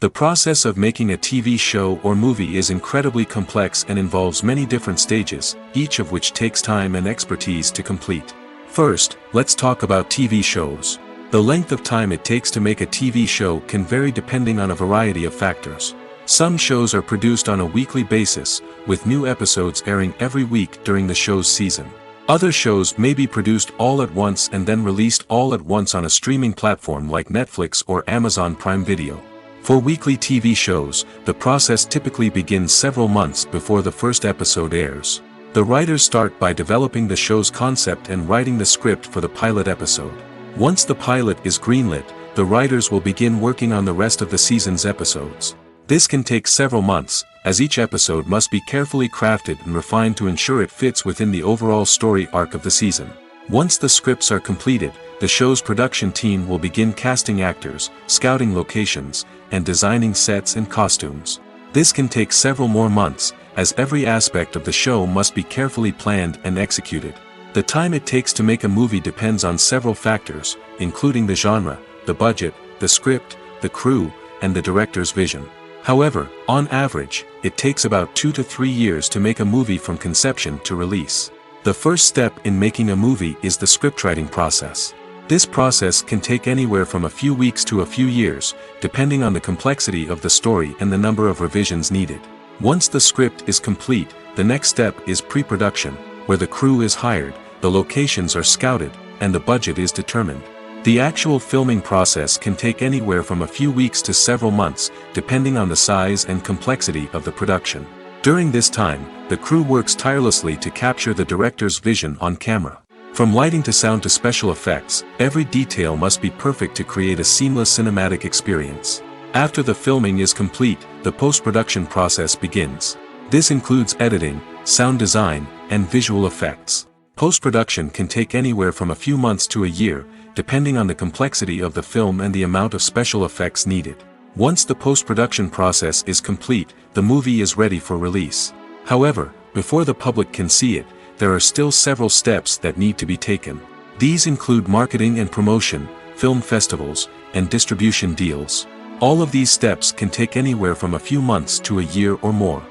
The process of making a TV show or movie is incredibly complex and involves many different stages, each of which takes time and expertise to complete. First, let's talk about TV shows. The length of time it takes to make a TV show can vary depending on a variety of factors. Some shows are produced on a weekly basis, with new episodes airing every week during the show's season. Other shows may be produced all at once and then released all at once on a streaming platform like Netflix or Amazon Prime Video. For weekly TV shows, the process typically begins several months before the first episode airs. The writers start by developing the show's concept and writing the script for the pilot episode. Once the pilot is greenlit, the writers will begin working on the rest of the season's episodes. This can take several months, as each episode must be carefully crafted and refined to ensure it fits within the overall story arc of the season. Once the scripts are completed, the show's production team will begin casting actors, scouting locations, and designing sets and costumes. This can take several more months, as every aspect of the show must be carefully planned and executed. The time it takes to make a movie depends on several factors, including the genre, the budget, the script, the crew, and the director's vision. However, on average, it takes about 2 to 3 years to make a movie from conception to release. The first step in making a movie is the scriptwriting process. This process can take anywhere from a few weeks to a few years, depending on the complexity of the story and the number of revisions needed. Once the script is complete, the next step is pre-production, where the crew is hired, the locations are scouted, and the budget is determined. The actual filming process can take anywhere from a few weeks to several months, depending on the size and complexity of the production. During this time, the crew works tirelessly to capture the director's vision on camera. From lighting to sound to special effects, every detail must be perfect to create a seamless cinematic experience. After the filming is complete, the post-production process begins. This includes editing, sound design, and visual effects. Post-production can take anywhere from a few months to a year, depending on the complexity of the film and the amount of special effects needed. Once the post-production process is complete, the movie is ready for release. However, before the public can see it, there are still several steps that need to be taken. These include marketing and promotion, film festivals, and distribution deals. All of these steps can take anywhere from a few months to a year or more.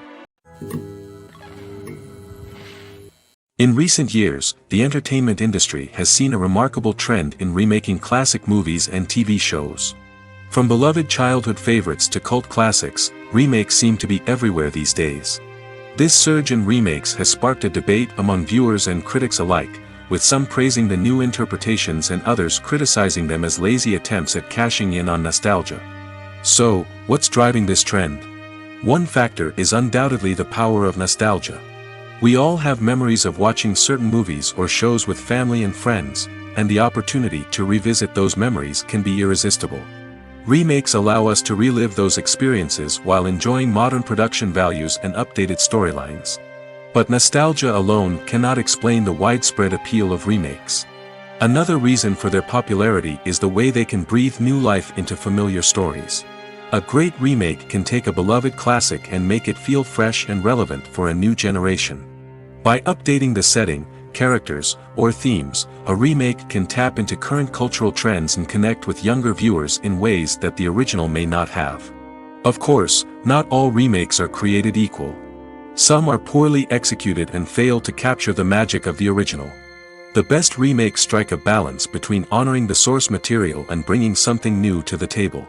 In recent years, the entertainment industry has seen a remarkable trend in remaking classic movies and TV shows. From beloved childhood favorites to cult classics, remakes seem to be everywhere these days. This surge in remakes has sparked a debate among viewers and critics alike, with some praising the new interpretations and others criticizing them as lazy attempts at cashing in on nostalgia. So, what's driving this trend? One factor is undoubtedly the power of nostalgia. We all have memories of watching certain movies or shows with family and friends, and the opportunity to revisit those memories can be irresistible. Remakes allow us to relive those experiences while enjoying modern production values and updated storylines. But nostalgia alone cannot explain the widespread appeal of remakes. Another reason for their popularity is the way they can breathe new life into familiar stories. A great remake can take a beloved classic and make it feel fresh and relevant for a new generation. By updating the setting, characters, or themes, a remake can tap into current cultural trends and connect with younger viewers in ways that the original may not have. Of course, not all remakes are created equal. Some are poorly executed and fail to capture the magic of the original. The best remakes strike a balance between honoring the source material and bringing something new to the table.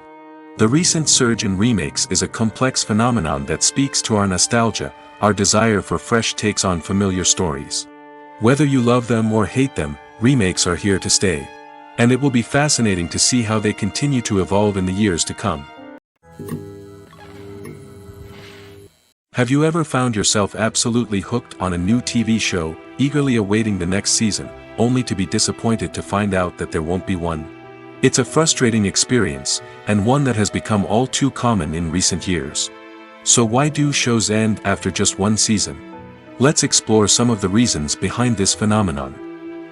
The recent surge in remakes is a complex phenomenon that speaks to our nostalgia, our desire for fresh takes on familiar stories. Whether you love them or hate them, remakes are here to stay. And it will be fascinating to see how they continue to evolve in the years to come. Have you ever found yourself absolutely hooked on a new TV show, eagerly awaiting the next season, only to be disappointed to find out that there won't be one? It's a frustrating experience, and one that has become all too common in recent years. So why do shows end after just one season? Let's explore some of the reasons behind this phenomenon.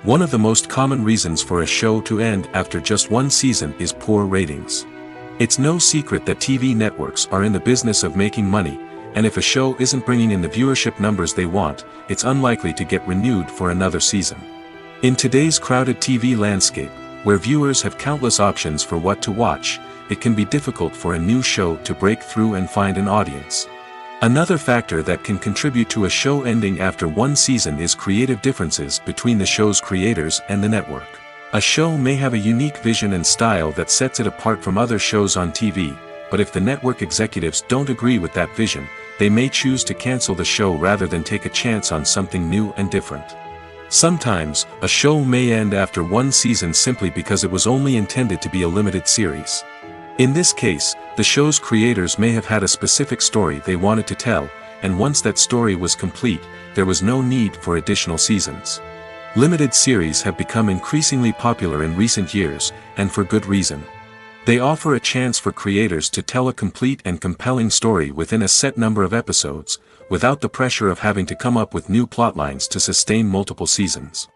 One of the most common reasons for a show to end after just one season is poor ratings. It's no secret that TV networks are in the business of making money, and if a show isn't bringing in the viewership numbers they want, it's unlikely to get renewed for another season. In today's crowded TV landscape, where viewers have countless options for what to watch, it can be difficult for a new show to break through and find an audience. Another factor that can contribute to a show ending after one season is creative differences between the show's creators and the network. A show may have a unique vision and style that sets it apart from other shows on TV, but if the network executives don't agree with that vision, they may choose to cancel the show rather than take a chance on something new and different. Sometimes, a show may end after one season simply because it was only intended to be a limited series. In this case, the show's creators may have had a specific story they wanted to tell, and once that story was complete, there was no need for additional seasons. Limited series have become increasingly popular in recent years, and for good reason. They offer a chance for creators to tell a complete and compelling story within a set number of episodes, without the pressure of having to come up with new plotlines to sustain multiple seasons.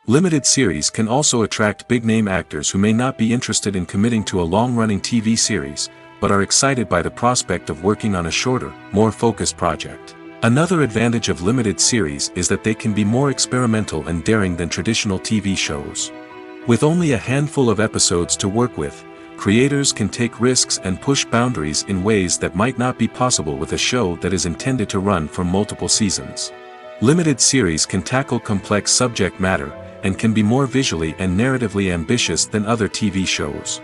Limited series can also attract big-name actors who may not be interested in committing to a long-running TV series, but are excited by the prospect of working on a shorter, more focused project. Another advantage of limited series is that they can be more experimental and daring than traditional TV shows. With only a handful of episodes to work with, creators can take risks and push boundaries in ways that might not be possible with a show that is intended to run for multiple seasons. Limited series can tackle complex subject matter, and can be more visually and narratively ambitious than other TV shows.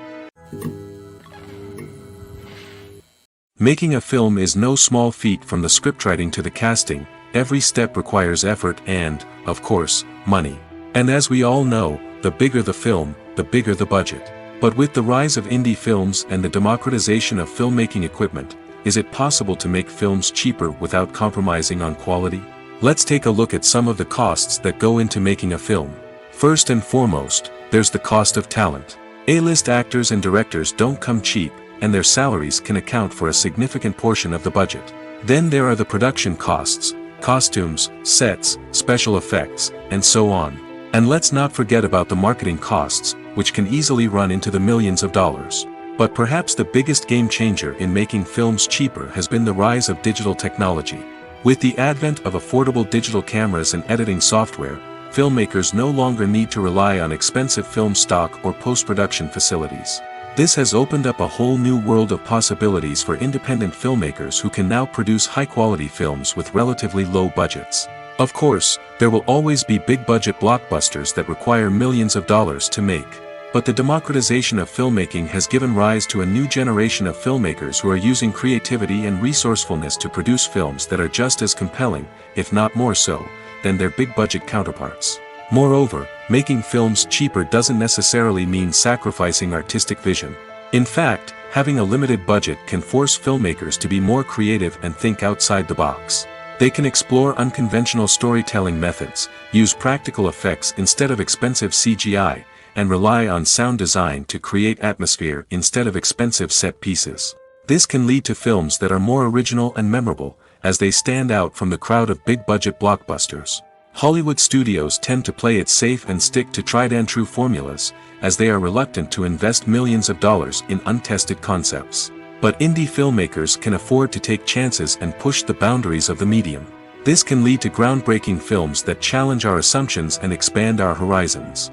Making a film is no small feat. From the scriptwriting to the casting, every step requires effort and, of course, money. And as we all know, the bigger the film, the bigger the budget. But with the rise of indie films and the democratization of filmmaking equipment, is it possible to make films cheaper without compromising on quality? Let's take a look at some of the costs that go into making a film. First and foremost, there's the cost of talent. A-list actors and directors don't come cheap, and their salaries can account for a significant portion of the budget. Then there are the production costs, costumes, sets, special effects, and so on. And let's not forget about the marketing costs, which can easily run into the millions of dollars. But perhaps the biggest game changer in making films cheaper has been the rise of digital technology. With the advent of affordable digital cameras and editing software, filmmakers no longer need to rely on expensive film stock or post-production facilities. This has opened up a whole new world of possibilities for independent filmmakers who can now produce high-quality films with relatively low budgets. Of course, there will always be big-budget blockbusters that require millions of dollars to make. But the democratization of filmmaking has given rise to a new generation of filmmakers who are using creativity and resourcefulness to produce films that are just as compelling, if not more so, than their big-budget counterparts. Moreover, making films cheaper doesn't necessarily mean sacrificing artistic vision. In fact, having a limited budget can force filmmakers to be more creative and think outside the box. They can explore unconventional storytelling methods, use practical effects instead of expensive CGI, and rely on sound design to create atmosphere instead of expensive set pieces. This can lead to films that are more original and memorable, as they stand out from the crowd of big-budget blockbusters. Hollywood studios tend to play it safe and stick to tried-and-true formulas, as they are reluctant to invest millions of dollars in untested concepts. But indie filmmakers can afford to take chances and push the boundaries of the medium. This can lead to groundbreaking films that challenge our assumptions and expand our horizons.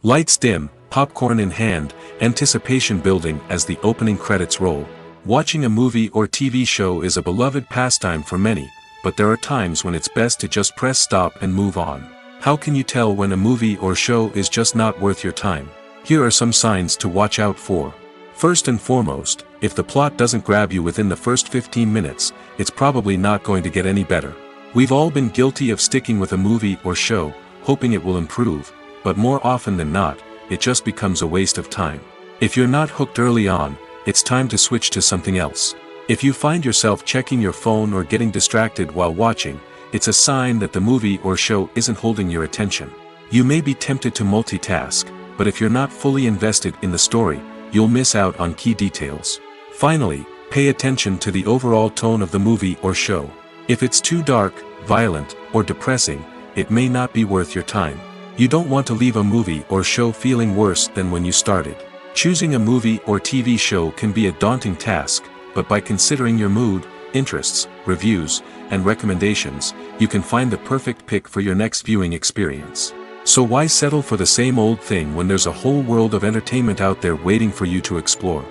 Lights dim, popcorn in hand, anticipation building as the opening credits roll. Watching a movie or TV show is a beloved pastime for many, but there are times when it's best to just press stop and move on. How can you tell when a movie or show is just not worth your time? Here are some signs to watch out for. First and foremost, if the plot doesn't grab you within the first 15 minutes, it's probably not going to get any better. We've all been guilty of sticking with a movie or show, hoping it will improve, but more often than not, it just becomes a waste of time. If you're not hooked early on, it's time to switch to something else. If you find yourself checking your phone or getting distracted while watching, it's a sign that the movie or show isn't holding your attention. You may be tempted to multitask, but if you're not fully invested in the story, you'll miss out on key details. Finally, pay attention to the overall tone of the movie or show. If it's too dark, violent, or depressing, it may not be worth your time. You don't want to leave a movie or show feeling worse than when you started. Choosing a movie or TV show can be a daunting task, but by considering your mood, interests, reviews, and recommendations, you can find the perfect pick for your next viewing experience. So why settle for the same old thing when there's a whole world of entertainment out there waiting for you to explore?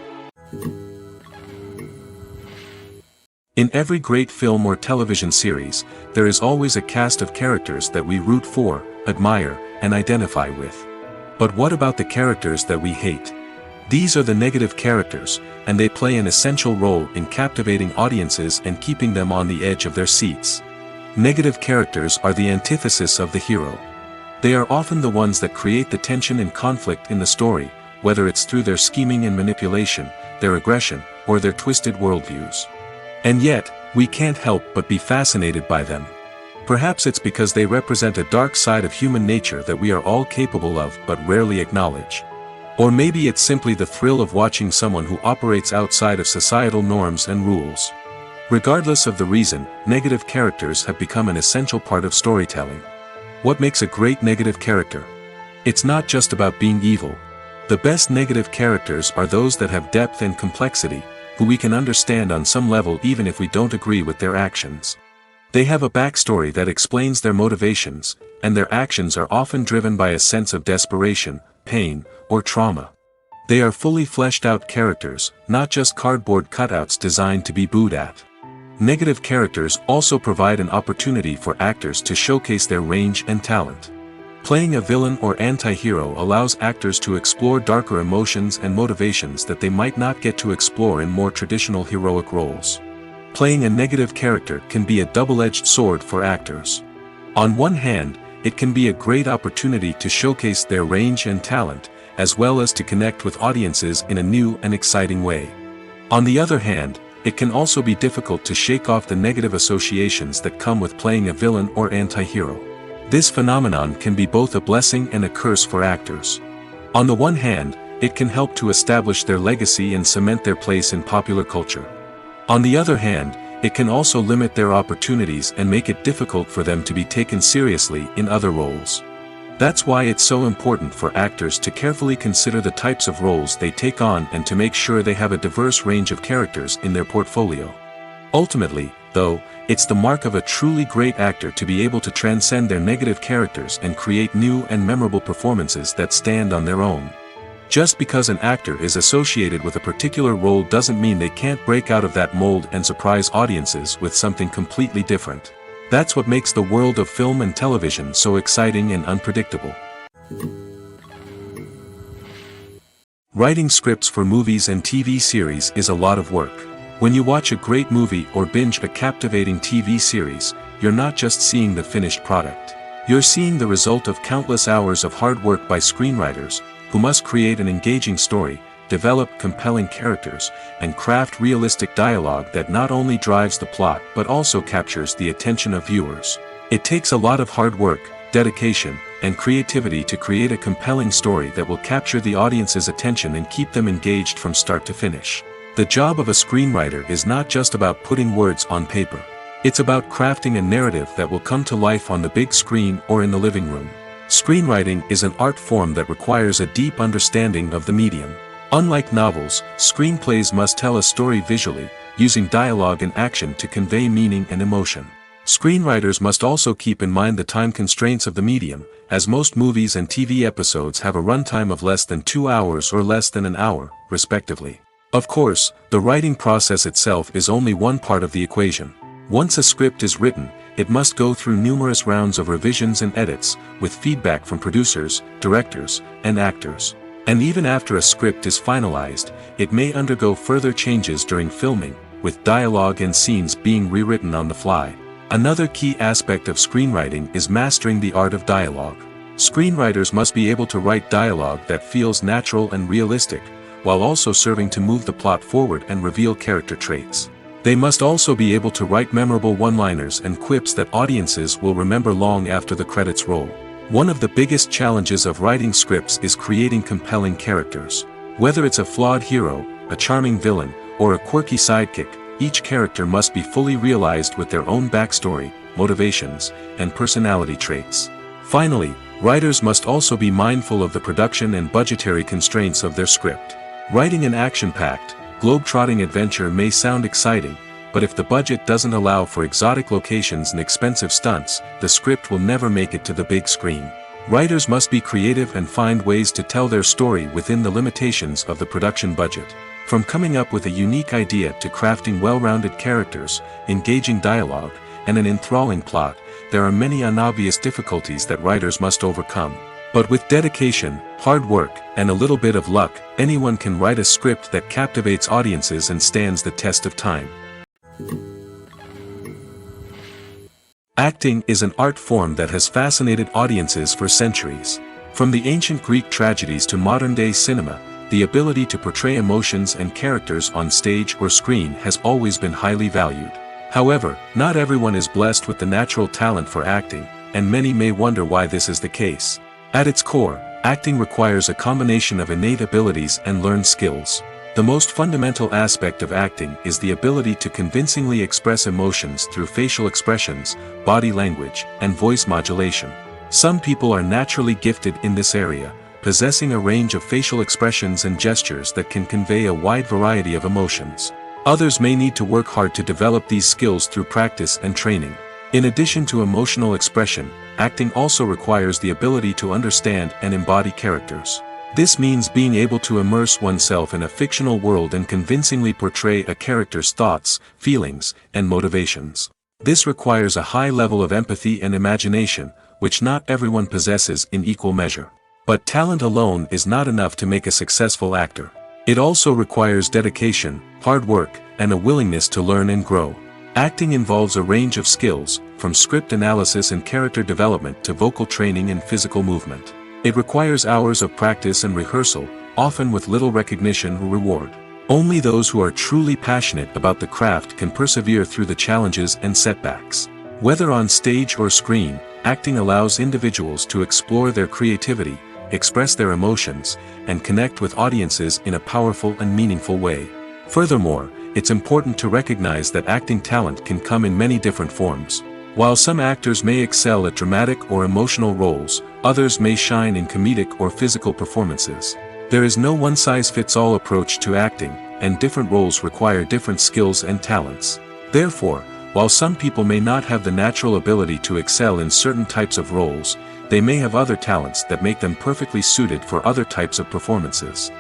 In every great film or television series, there is always a cast of characters that we root for, admire, and identify with. But what about the characters that we hate? These are the negative characters, and they play an essential role in captivating audiences and keeping them on the edge of their seats. Negative characters are the antithesis of the hero. They are often the ones that create the tension and conflict in the story, whether it's through their scheming and manipulation, their aggression, or their twisted worldviews. And yet, we can't help but be fascinated by them. Perhaps it's because they represent a dark side of human nature that we are all capable of but rarely acknowledge. Or maybe it's simply the thrill of watching someone who operates outside of societal norms and rules. Regardless of the reason, negative characters have become an essential part of storytelling. What makes a great negative character? It's not just about being evil. The best negative characters are those that have depth and complexity, who we can understand on some level even if we don't agree with their actions. They have a backstory that explains their motivations, and their actions are often driven by a sense of desperation, pain, or trauma. They are fully fleshed out characters, not just cardboard cutouts designed to be booed at. Negative characters also provide an opportunity for actors to showcase their range and talent. Playing a villain or anti-hero allows actors to explore darker emotions and motivations that they might not get to explore in more traditional heroic roles. Playing a negative character can be a double-edged sword for actors. On one hand, it can be a great opportunity to showcase their range and talent, as well as to connect with audiences in a new and exciting way. On the other hand, it can also be difficult to shake off the negative associations that come with playing a villain or anti-hero. This phenomenon can be both a blessing and a curse for actors. On the one hand, it can help to establish their legacy and cement their place in popular culture. On the other hand, it can also limit their opportunities and make it difficult for them to be taken seriously in other roles. That's why it's so important for actors to carefully consider the types of roles they take on and to make sure they have a diverse range of characters in their portfolio. Ultimately, though, it's the mark of a truly great actor to be able to transcend their negative characters and create new and memorable performances that stand on their own. Just because an actor is associated with a particular role doesn't mean they can't break out of that mold and surprise audiences with something completely different. That's what makes the world of film and television so exciting and unpredictable. Writing scripts for movies and TV series is a lot of work. When you watch a great movie or binge a captivating TV series, you're not just seeing the finished product. You're seeing the result of countless hours of hard work by screenwriters, who must create an engaging story, develop compelling characters, and craft realistic dialogue that not only drives the plot but also captures the attention of viewers. It takes a lot of hard work, dedication, and creativity to create a compelling story that will capture the audience's attention and keep them engaged from start to finish. The job of a screenwriter is not just about putting words on paper. It's about crafting a narrative that will come to life on the big screen or in the living room. Screenwriting is an art form that requires a deep understanding of the medium. Unlike novels, screenplays must tell a story visually, using dialogue and action to convey meaning and emotion. Screenwriters must also keep in mind the time constraints of the medium, as most movies and TV episodes have a runtime of less than 2 hours or less than an hour, respectively. Of course, the writing process itself is only one part of the equation. Once a script is written, it must go through numerous rounds of revisions and edits, with feedback from producers, directors, and actors. And even after a script is finalized, it may undergo further changes during filming, with dialogue and scenes being rewritten on the fly. Another key aspect of screenwriting is mastering the art of dialogue. Screenwriters must be able to write dialogue that feels natural and realistic, while also serving to move the plot forward and reveal character traits. They must also be able to write memorable one-liners and quips that audiences will remember long after the credits roll. One of the biggest challenges of writing scripts is creating compelling characters. Whether it's a flawed hero, a charming villain, or a quirky sidekick, each character must be fully realized with their own backstory, motivations, and personality traits. Finally, writers must also be mindful of the production and budgetary constraints of their script. Writing an action-packed, globe-trotting adventure may sound exciting, but if the budget doesn't allow for exotic locations and expensive stunts, the script will never make it to the big screen. Writers must be creative and find ways to tell their story within the limitations of the production budget. From coming up with a unique idea to crafting well-rounded characters, engaging dialogue, and an enthralling plot, there are many unobvious difficulties that writers must overcome. But with dedication, hard work, and a little bit of luck, anyone can write a script that captivates audiences and stands the test of time. Acting is an art form that has fascinated audiences for centuries. From the ancient Greek tragedies to modern-day cinema, the ability to portray emotions and characters on stage or screen has always been highly valued. However, not everyone is blessed with the natural talent for acting, and many may wonder why this is the case. At its core, acting requires a combination of innate abilities and learned skills. The most fundamental aspect of acting is the ability to convincingly express emotions through facial expressions, body language, and voice modulation. Some people are naturally gifted in this area, possessing a range of facial expressions and gestures that can convey a wide variety of emotions. Others may need to work hard to develop these skills through practice and training. In addition to emotional expression, acting also requires the ability to understand and embody characters. This means being able to immerse oneself in a fictional world and convincingly portray a character's thoughts, feelings, and motivations. This requires a high level of empathy and imagination, which not everyone possesses in equal measure. But talent alone is not enough to make a successful actor. It also requires dedication, hard work, and a willingness to learn and grow. Acting involves a range of skills, from script analysis and character development to vocal training and physical movement. It requires hours of practice and rehearsal, often with little recognition or reward. Only those who are truly passionate about the craft can persevere through the challenges and setbacks. Whether on stage or screen, acting allows individuals to explore their creativity, express their emotions, and connect with audiences in a powerful and meaningful way. Furthermore, it's important to recognize that acting talent can come in many different forms. While some actors may excel at dramatic or emotional roles, others may shine in comedic or physical performances. There is no one-size-fits-all approach to acting, and different roles require different skills and talents. Therefore, while some people may not have the natural ability to excel in certain types of roles, they may have other talents that make them perfectly suited for other types of performances.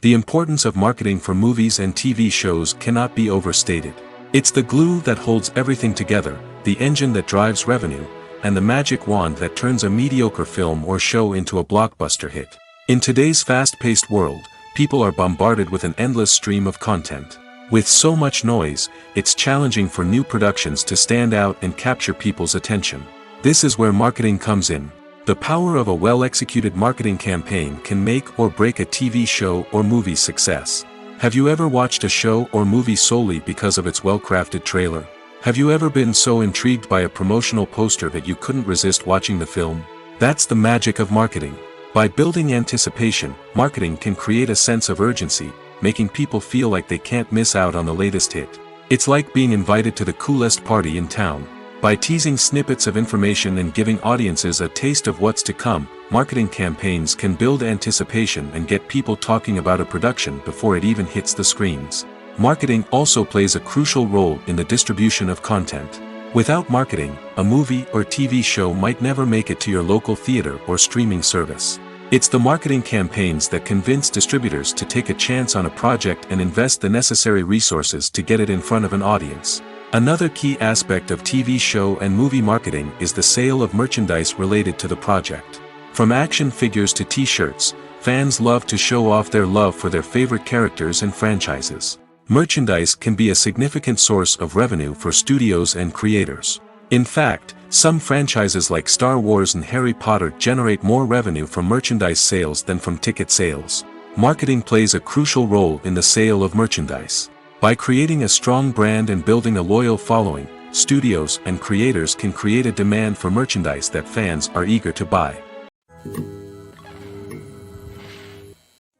The importance of marketing for movies and TV shows cannot be overstated. It's the glue that holds everything together, the engine that drives revenue, and the magic wand that turns a mediocre film or show into a blockbuster hit. In today's fast-paced world, people are bombarded with an endless stream of content. With so much noise, it's challenging for new productions to stand out and capture people's attention. This is where marketing comes in. The power of a well-executed marketing campaign can make or break a TV show or movie's success. Have you ever watched a show or movie solely because of its well-crafted trailer? Have you ever been so intrigued by a promotional poster that you couldn't resist watching the film? That's the magic of marketing. By building anticipation, marketing can create a sense of urgency, making people feel like they can't miss out on the latest hit. It's like being invited to the coolest party in town. By teasing snippets of information and giving audiences a taste of what's to come, marketing campaigns can build anticipation and get people talking about a production before it even hits the screens. Marketing also plays a crucial role in the distribution of content. Without marketing, a movie or TV show might never make it to your local theater or streaming service. It's the marketing campaigns that convince distributors to take a chance on a project and invest the necessary resources to get it in front of an audience. Another key aspect of TV show and movie marketing is the sale of merchandise related to the project. From action figures to t-shirts, fans love to show off their love for their favorite characters and franchises. Merchandise can be a significant source of revenue for studios and creators. In fact, some franchises like Star Wars and Harry Potter generate more revenue from merchandise sales than from ticket sales. Marketing plays a crucial role in the sale of merchandise. By creating a strong brand and building a loyal following, studios and creators can create a demand for merchandise that fans are eager to buy.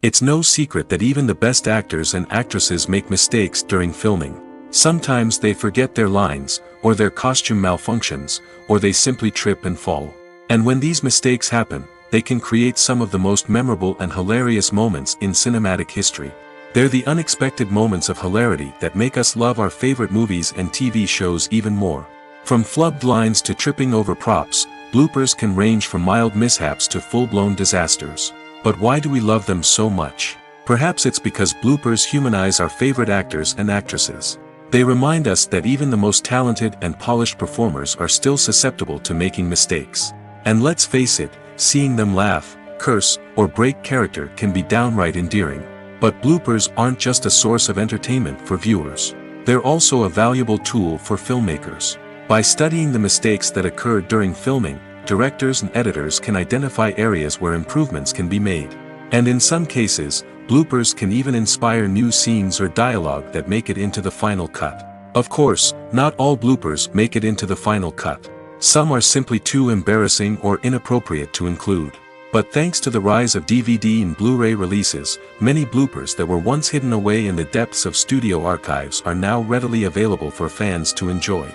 It's no secret that even the best actors and actresses make mistakes during filming. Sometimes they forget their lines, or their costume malfunctions, or they simply trip and fall. And when these mistakes happen, they can create some of the most memorable and hilarious moments in cinematic history. They're the unexpected moments of hilarity that make us love our favorite movies and TV shows even more. From flubbed lines to tripping over props, bloopers can range from mild mishaps to full-blown disasters. But why do we love them so much? Perhaps it's because bloopers humanize our favorite actors and actresses. They remind us that even the most talented and polished performers are still susceptible to making mistakes. And let's face it, seeing them laugh, curse, or break character can be downright endearing. But bloopers aren't just a source of entertainment for viewers. They're also a valuable tool for filmmakers. By studying the mistakes that occurred during filming, directors and editors can identify areas where improvements can be made. And in some cases, bloopers can even inspire new scenes or dialogue that make it into the final cut. Of course, not all bloopers make it into the final cut. Some are simply too embarrassing or inappropriate to include. But thanks to the rise of DVD and Blu-ray releases, many bloopers that were once hidden away in the depths of studio archives are now readily available for fans to enjoy.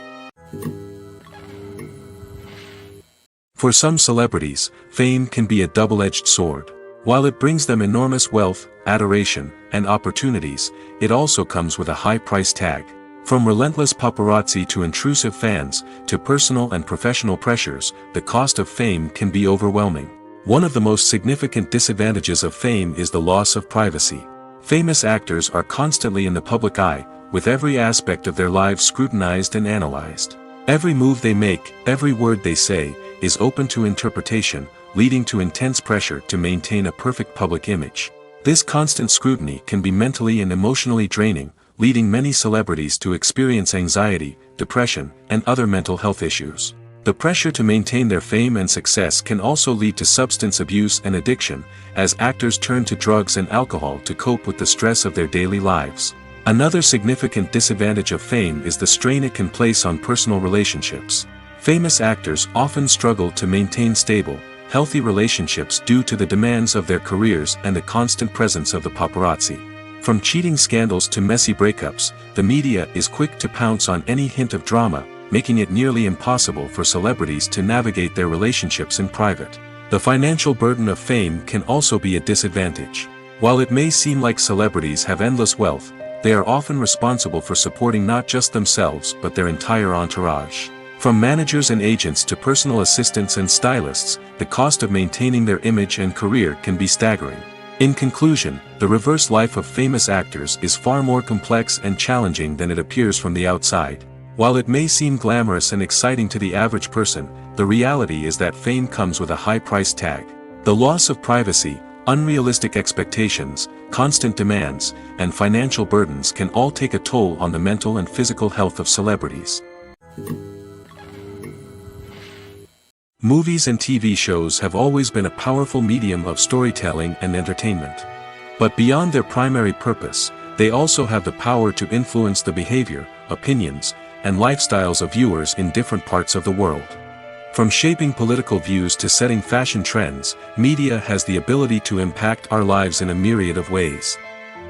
For some celebrities, fame can be a double-edged sword. While it brings them enormous wealth, adoration, and opportunities, it also comes with a high price tag. From relentless paparazzi to intrusive fans, to personal and professional pressures, the cost of fame can be overwhelming. One of the most significant disadvantages of fame is the loss of privacy. Famous actors are constantly in the public eye, with every aspect of their lives scrutinized and analyzed. Every move they make, every word they say, is open to interpretation, leading to intense pressure to maintain a perfect public image. This constant scrutiny can be mentally and emotionally draining, leading many celebrities to experience anxiety, depression, and other mental health issues. The pressure to maintain their fame and success can also lead to substance abuse and addiction, as actors turn to drugs and alcohol to cope with the stress of their daily lives. Another significant disadvantage of fame is the strain it can place on personal relationships. Famous actors often struggle to maintain stable, healthy relationships due to the demands of their careers and the constant presence of the paparazzi. From cheating scandals to messy breakups, the media is quick to pounce on any hint of drama, making it nearly impossible for celebrities to navigate their relationships in private. The financial burden of fame can also be a disadvantage. While it may seem like celebrities have endless wealth, they are often responsible for supporting not just themselves but their entire entourage. From managers and agents to personal assistants and stylists, the cost of maintaining their image and career can be staggering. In conclusion, the reverse life of famous actors is far more complex and challenging than it appears from the outside. While it may seem glamorous and exciting to the average person, the reality is that fame comes with a high price tag. The loss of privacy, unrealistic expectations, constant demands, and financial burdens can all take a toll on the mental and physical health of celebrities. Movies and TV shows have always been a powerful medium of storytelling and entertainment. But beyond their primary purpose, they also have the power to influence the behavior, opinions, and lifestyles of viewers in different parts of the world. From shaping political views to setting fashion trends, media has the ability to impact our lives in a myriad of ways.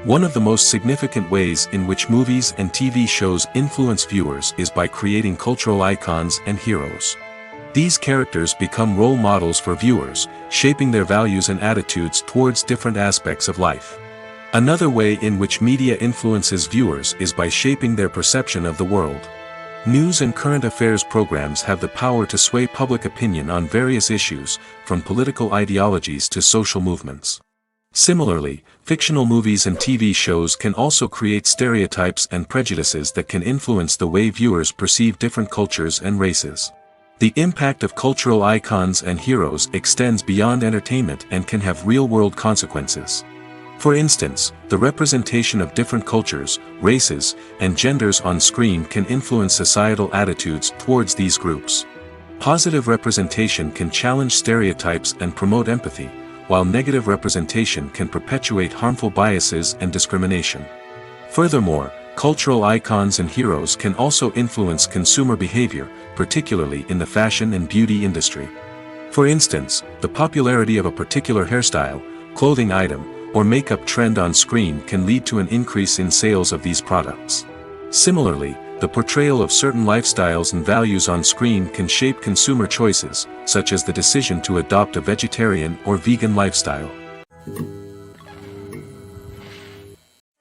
One of the most significant ways in which movies and TV shows influence viewers is by creating cultural icons and heroes. These characters become role models for viewers, shaping their values and attitudes towards different aspects of life. Another way in which media influences viewers is by shaping their perception of the world. News and current affairs programs have the power to sway public opinion on various issues, from political ideologies to social movements. Similarly, fictional movies and TV shows can also create stereotypes and prejudices that can influence the way viewers perceive different cultures and races. The impact of cultural icons and heroes extends beyond entertainment and can have real-world consequences. For instance, the representation of different cultures, races, and genders on screen can influence societal attitudes towards these groups. Positive representation can challenge stereotypes and promote empathy, while negative representation can perpetuate harmful biases and discrimination. Furthermore, cultural icons and heroes can also influence consumer behavior, particularly in the fashion and beauty industry. For instance, the popularity of a particular hairstyle, clothing item, or makeup trend on screen can lead to an increase in sales of these products. Similarly, the portrayal of certain lifestyles and values on screen can shape consumer choices, such as the decision to adopt a vegetarian or vegan lifestyle.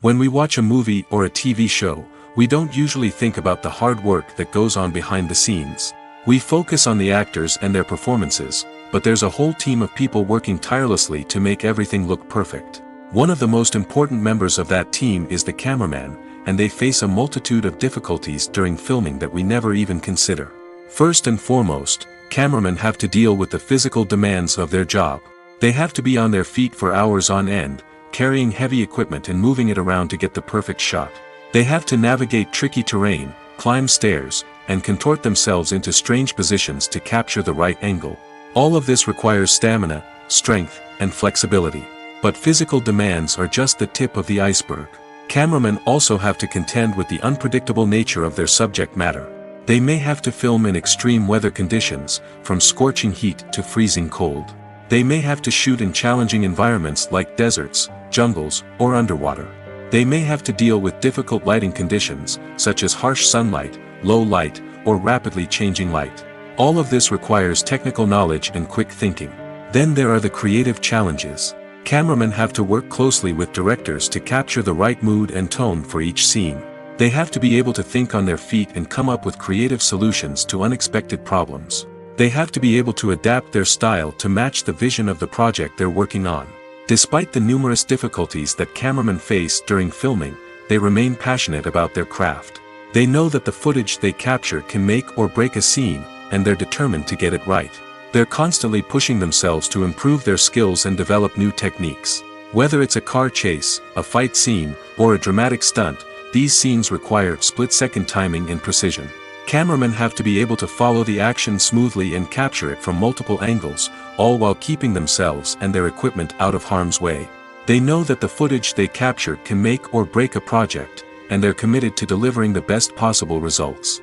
When we watch a movie or a TV show, we don't usually think about the hard work that goes on behind the scenes. We focus on the actors and their performances, but there's a whole team of people working tirelessly to make everything look perfect. One of the most important members of that team is the cameraman, and they face a multitude of difficulties during filming that we never even consider. First and foremost, cameramen have to deal with the physical demands of their job. They have to be on their feet for hours on end, carrying heavy equipment and moving it around to get the perfect shot. They have to navigate tricky terrain, climb stairs, and contort themselves into strange positions to capture the right angle. All of this requires stamina, strength, and flexibility. But physical demands are just the tip of the iceberg. Cameramen also have to contend with the unpredictable nature of their subject matter. They may have to film in extreme weather conditions, from scorching heat to freezing cold. They may have to shoot in challenging environments like deserts, jungles, or underwater. They may have to deal with difficult lighting conditions, such as harsh sunlight, low light, or rapidly changing light. All of this requires technical knowledge and quick thinking. Then there are the creative challenges. Cameramen have to work closely with directors to capture the right mood and tone for each scene. They have to be able to think on their feet and come up with creative solutions to unexpected problems. They have to be able to adapt their style to match the vision of the project they're working on. Despite the numerous difficulties that cameramen face during filming, they remain passionate about their craft. They know that the footage they capture can make or break a scene, and they're determined to get it right. They're constantly pushing themselves to improve their skills and develop new techniques. Whether it's a car chase, a fight scene, or a dramatic stunt, these scenes require split-second timing and precision. Cameramen have to be able to follow the action smoothly and capture it from multiple angles, all while keeping themselves and their equipment out of harm's way. They know that the footage they capture can make or break a project, and they're committed to delivering the best possible results.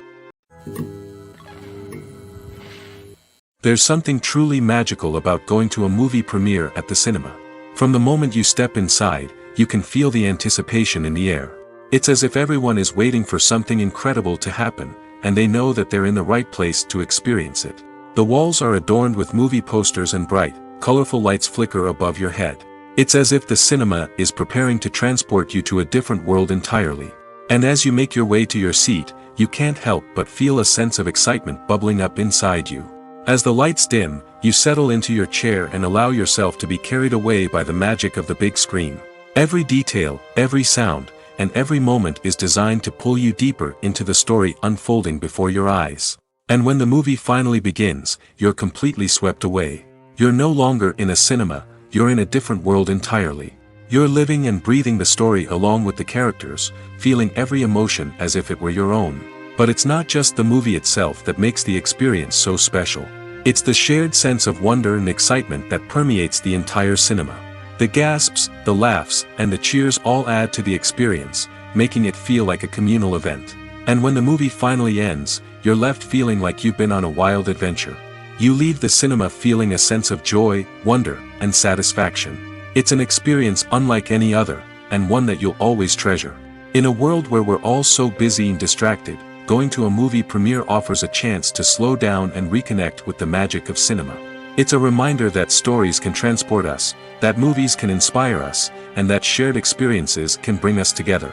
There's something truly magical about going to a movie premiere at the cinema. From the moment you step inside, you can feel the anticipation in the air. It's as if everyone is waiting for something incredible to happen, and they know that they're in the right place to experience it. The walls are adorned with movie posters and bright, colorful lights flicker above your head. It's as if the cinema is preparing to transport you to a different world entirely. And as you make your way to your seat, you can't help but feel a sense of excitement bubbling up inside you. As the lights dim, you settle into your chair and allow yourself to be carried away by the magic of the big screen. Every detail, every sound, and every moment is designed to pull you deeper into the story unfolding before your eyes. And when the movie finally begins, you're completely swept away. You're no longer in a cinema, you're in a different world entirely. You're living and breathing the story along with the characters, feeling every emotion as if it were your own. But it's not just the movie itself that makes the experience so special. It's the shared sense of wonder and excitement that permeates the entire cinema. The gasps, the laughs, and the cheers all add to the experience, making it feel like a communal event. And when the movie finally ends, you're left feeling like you've been on a wild adventure. You leave the cinema feeling a sense of joy, wonder, and satisfaction. It's an experience unlike any other, and one that you'll always treasure. In a world where we're all so busy and distracted, going to a movie premiere offers a chance to slow down and reconnect with the magic of cinema. It's a reminder that stories can transport us, that movies can inspire us, and that shared experiences can bring us together.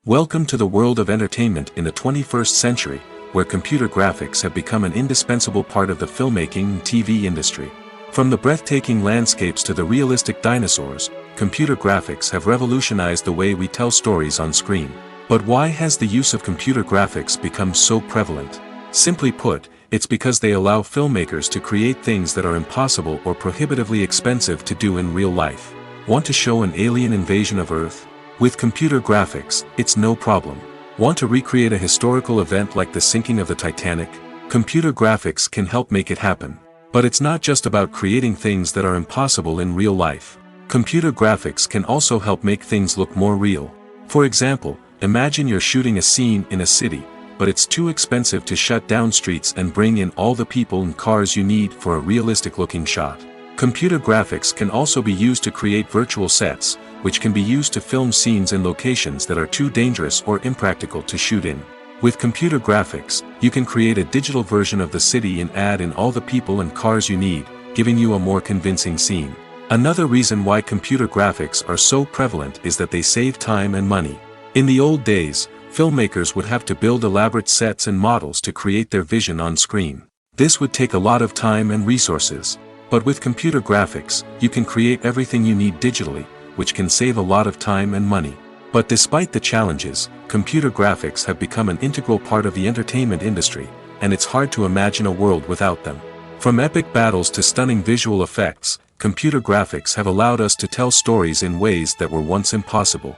Welcome to the world of entertainment in the 21st century, where computer graphics have become an indispensable part of the filmmaking and TV industry. From the breathtaking landscapes to the realistic dinosaurs, computer graphics have revolutionized the way we tell stories on screen. But why has the use of computer graphics become so prevalent? Simply put, it's because they allow filmmakers to create things that are impossible or prohibitively expensive to do in real life. Want to show an alien invasion of Earth? With computer graphics, it's no problem. Want to recreate a historical event like the sinking of the Titanic? Computer graphics can help make it happen. But it's not just about creating things that are impossible in real life. Computer graphics can also help make things look more real. For example, imagine you're shooting a scene in a city, but it's too expensive to shut down streets and bring in all the people and cars you need for a realistic-looking shot. Computer graphics can also be used to create virtual sets, which can be used to film scenes in locations that are too dangerous or impractical to shoot in. With computer graphics, you can create a digital version of the city and add in all the people and cars you need, giving you a more convincing scene. Another reason why computer graphics are so prevalent is that they save time and money. In the old days, filmmakers would have to build elaborate sets and models to create their vision on screen. This would take a lot of time and resources. But with computer graphics, you can create everything you need digitally, which can save a lot of time and money. But despite the challenges, computer graphics have become an integral part of the entertainment industry, and it's hard to imagine a world without them. From epic battles to stunning visual effects, computer graphics have allowed us to tell stories in ways that were once impossible.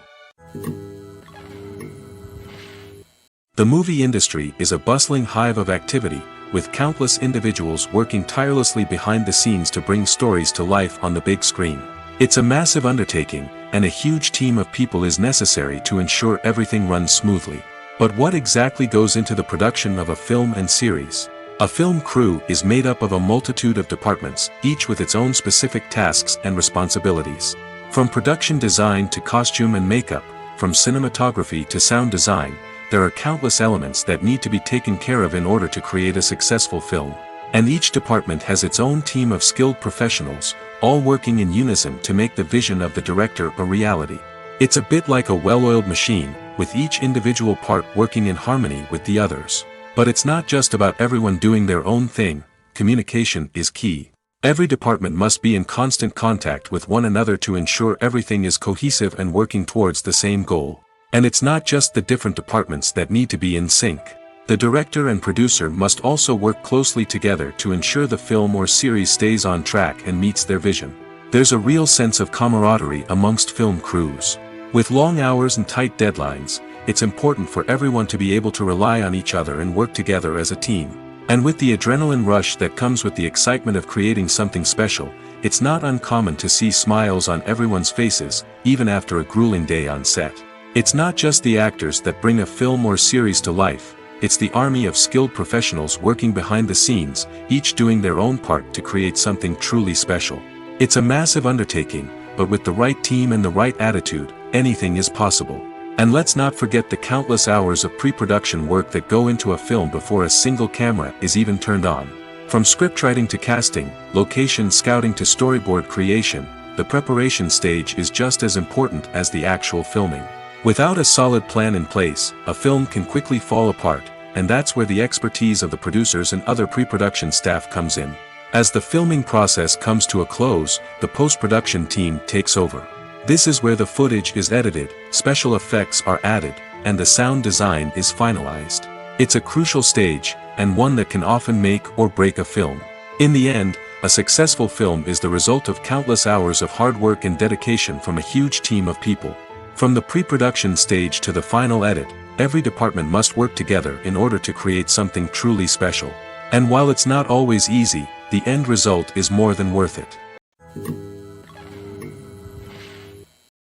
The movie industry is a bustling hive of activity, with countless individuals working tirelessly behind the scenes to bring stories to life on the big screen. It's a massive undertaking, and a huge team of people is necessary to ensure everything runs smoothly. But what exactly goes into the production of a film and series? A film crew is made up of a multitude of departments, each with its own specific tasks and responsibilities. From production design to costume and makeup, from cinematography to sound design, there are countless elements that need to be taken care of in order to create a successful film. And each department has its own team of skilled professionals, all working in unison to make the vision of the director a reality. It's a bit like a well-oiled machine, with each individual part working in harmony with the others. But it's not just about everyone doing their own thing. Communication is key. Every department must be in constant contact with one another to ensure everything is cohesive and working towards the same goal. And it's not just the different departments that need to be in sync. The director and producer must also work closely together to ensure the film or series stays on track and meets their vision. There's a real sense of camaraderie amongst film crews. With long hours and tight deadlines, it's important for everyone to be able to rely on each other and work together as a team. And with the adrenaline rush that comes with the excitement of creating something special, it's not uncommon to see smiles on everyone's faces, even after a grueling day on set. It's not just the actors that bring a film or series to life, it's the army of skilled professionals working behind the scenes, each doing their own part to create something truly special. It's a massive undertaking, but with the right team and the right attitude, anything is possible. And let's not forget the countless hours of pre-production work that go into a film before a single camera is even turned on. From scriptwriting to casting, location scouting to storyboard creation, the preparation stage is just as important as the actual filming. Without a solid plan in place, a film can quickly fall apart, and that's where the expertise of the producers and other pre-production staff comes in. As the filming process comes to a close, the post-production team takes over. This is where the footage is edited, special effects are added, and the sound design is finalized. It's a crucial stage, and one that can often make or break a film. In the end, a successful film is the result of countless hours of hard work and dedication from a huge team of people. From the pre-production stage to the final edit, every department must work together in order to create something truly special. And while it's not always easy, the end result is more than worth it.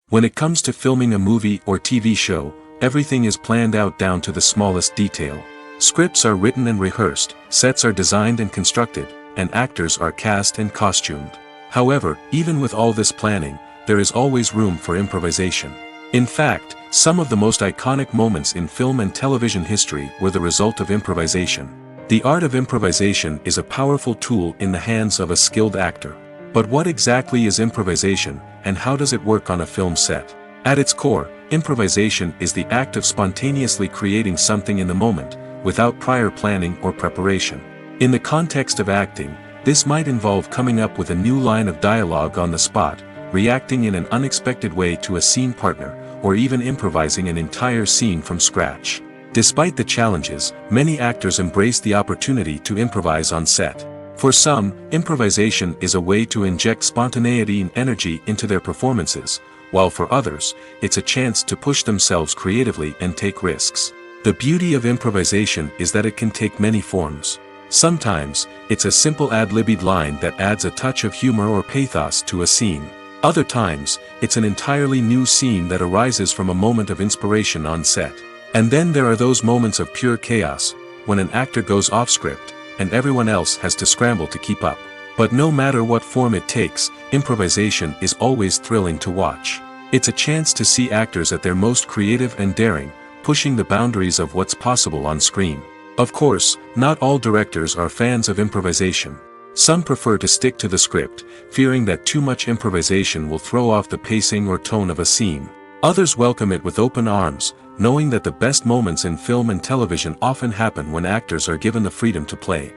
When it comes to filming a movie or TV show, everything is planned out down to the smallest detail. Scripts are written and rehearsed, sets are designed and constructed, and actors are cast and costumed. However, even with all this planning, there is always room for improvisation. In fact, some of the most iconic moments in film and television history were the result of improvisation. The art of improvisation is a powerful tool in the hands of a skilled actor. But what exactly is improvisation, and how does it work on a film set? At its core, improvisation is the act of spontaneously creating something in the moment, without prior planning or preparation. In the context of acting, this might involve coming up with a new line of dialogue on the spot, reacting in an unexpected way to a scene partner, or even improvising an entire scene from scratch. Despite the challenges, many actors embrace the opportunity to improvise on set. For some, improvisation is a way to inject spontaneity and energy into their performances, while for others, it's a chance to push themselves creatively and take risks. The beauty of improvisation is that it can take many forms. Sometimes, it's a simple ad-libbed line that adds a touch of humor or pathos to a scene. Other times, it's an entirely new scene that arises from a moment of inspiration on set. And then there are those moments of pure chaos, when an actor goes off script, and everyone else has to scramble to keep up. But no matter what form it takes, improvisation is always thrilling to watch. It's a chance to see actors at their most creative and daring, pushing the boundaries of what's possible on screen. Of course, not all directors are fans of improvisation. Some prefer to stick to the script, fearing that too much improvisation will throw off the pacing or tone of a scene. Others welcome it with open arms, knowing that the best moments in film and television often happen when actors are given the freedom to play.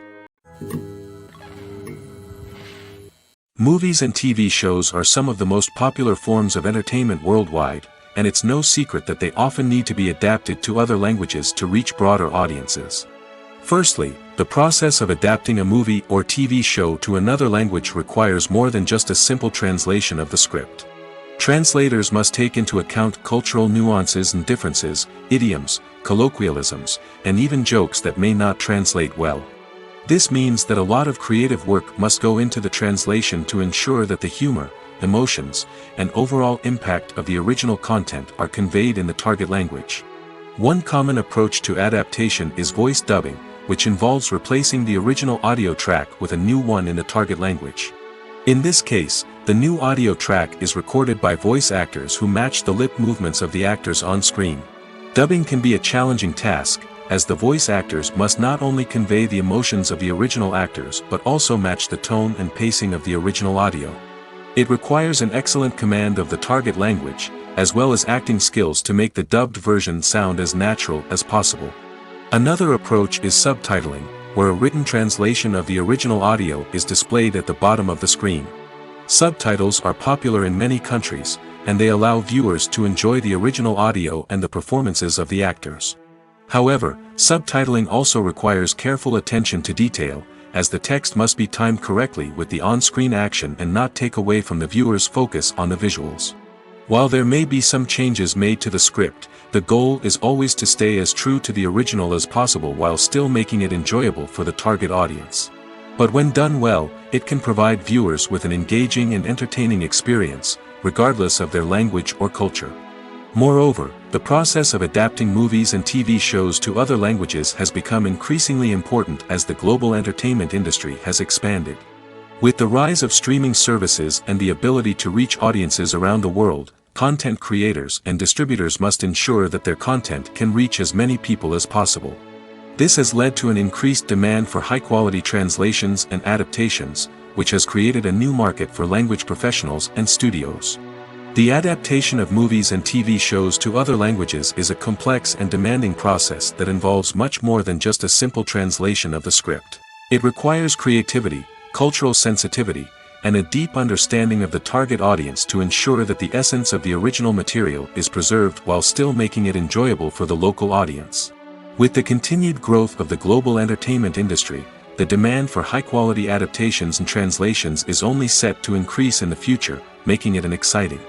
Movies and TV shows are some of the most popular forms of entertainment worldwide, and it's no secret that they often need to be adapted to other languages to reach broader audiences. Firstly, the process of adapting a movie or TV show to another language requires more than just a simple translation of the script. Translators must take into account cultural nuances and differences, idioms, colloquialisms, and even jokes that may not translate well. This means that a lot of creative work must go into the translation to ensure that the humor, emotions, and overall impact of the original content are conveyed in the target language. One common approach to adaptation is voice dubbing, which involves replacing the original audio track with a new one in the target language. In this case, the new audio track is recorded by voice actors who match the lip movements of the actors on screen. Dubbing can be a challenging task, as the voice actors must not only convey the emotions of the original actors but also match the tone and pacing of the original audio. It requires an excellent command of the target language, as well as acting skills to make the dubbed version sound as natural as possible. Another approach is subtitling, where a written translation of the original audio is displayed at the bottom of the screen. Subtitles are popular in many countries, and they allow viewers to enjoy the original audio and the performances of the actors. However, subtitling also requires careful attention to detail, as the text must be timed correctly with the on-screen action and not take away from the viewer's focus on the visuals. While there may be some changes made to the script, the goal is always to stay as true to the original as possible while still making it enjoyable for the target audience. But when done well, it can provide viewers with an engaging and entertaining experience, regardless of their language or culture. Moreover, the process of adapting movies and TV shows to other languages has become increasingly important as the global entertainment industry has expanded. With the rise of streaming services and the ability to reach audiences around the world, content creators and distributors must ensure that their content can reach as many people as possible. This has led to an increased demand for high-quality translations and adaptations, which has created a new market for language professionals and studios. The adaptation of movies and TV shows to other languages is a complex and demanding process that involves much more than just a simple translation of the script. It requires creativity, cultural sensitivity, and a deep understanding of the target audience to ensure that the essence of the original material is preserved while still making it enjoyable for the local audience. With the continued growth of the global entertainment industry, the demand for high-quality adaptations and translations is only set to increase in the future, making it an exciting.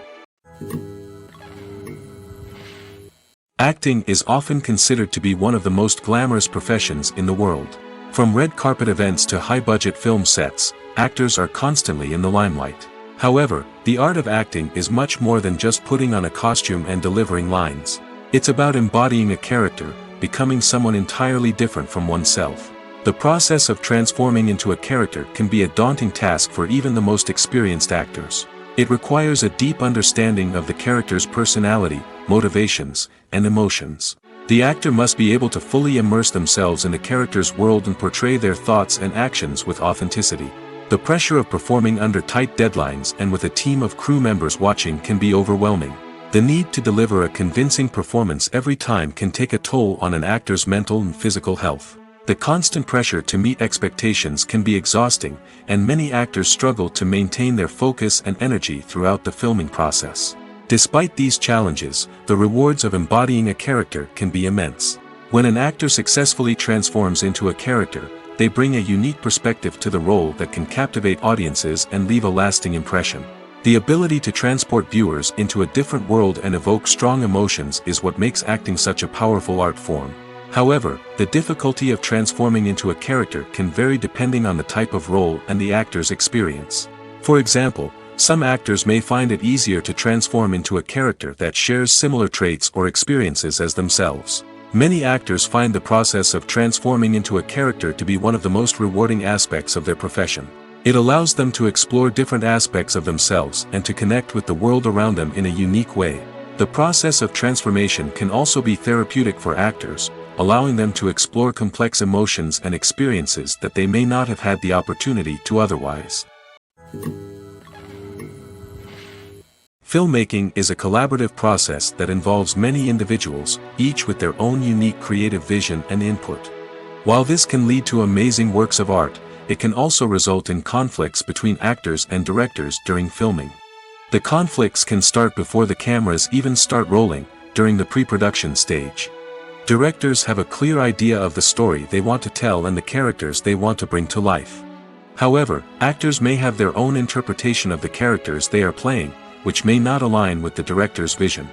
Acting is often considered to be one of the most glamorous professions in the world. From red carpet events to high-budget film sets, actors are constantly in the limelight. However, the art of acting is much more than just putting on a costume and delivering lines. It's about embodying a character, becoming someone entirely different from oneself. The process of transforming into a character can be a daunting task for even the most experienced actors. It requires a deep understanding of the character's personality, motivations, and emotions. The actor must be able to fully immerse themselves in the character's world and portray their thoughts and actions with authenticity. The pressure of performing under tight deadlines and with a team of crew members watching can be overwhelming. The need to deliver a convincing performance every time can take a toll on an actor's mental and physical health. The constant pressure to meet expectations can be exhausting, and many actors struggle to maintain their focus and energy throughout the filming process. Despite these challenges, the rewards of embodying a character can be immense. When an actor successfully transforms into a character, they bring a unique perspective to the role that can captivate audiences and leave a lasting impression. The ability to transport viewers into a different world and evoke strong emotions is what makes acting such a powerful art form. However, the difficulty of transforming into a character can vary depending on the type of role and the actor's experience. For example, some actors may find it easier to transform into a character that shares similar traits or experiences as themselves. Many actors find the process of transforming into a character to be one of the most rewarding aspects of their profession. It allows them to explore different aspects of themselves and to connect with the world around them in a unique way. The process of transformation can also be therapeutic for actors, allowing them to explore complex emotions and experiences that they may not have had the opportunity to otherwise. Filmmaking is a collaborative process that involves many individuals, each with their own unique creative vision and input. While this can lead to amazing works of art, it can also result in conflicts between actors and directors during filming. The conflicts can start before the cameras even start rolling, during the pre-production stage. Directors have a clear idea of the story they want to tell and the characters they want to bring to life. However, actors may have their own interpretation of the characters they are playing, which may not align with the director's vision.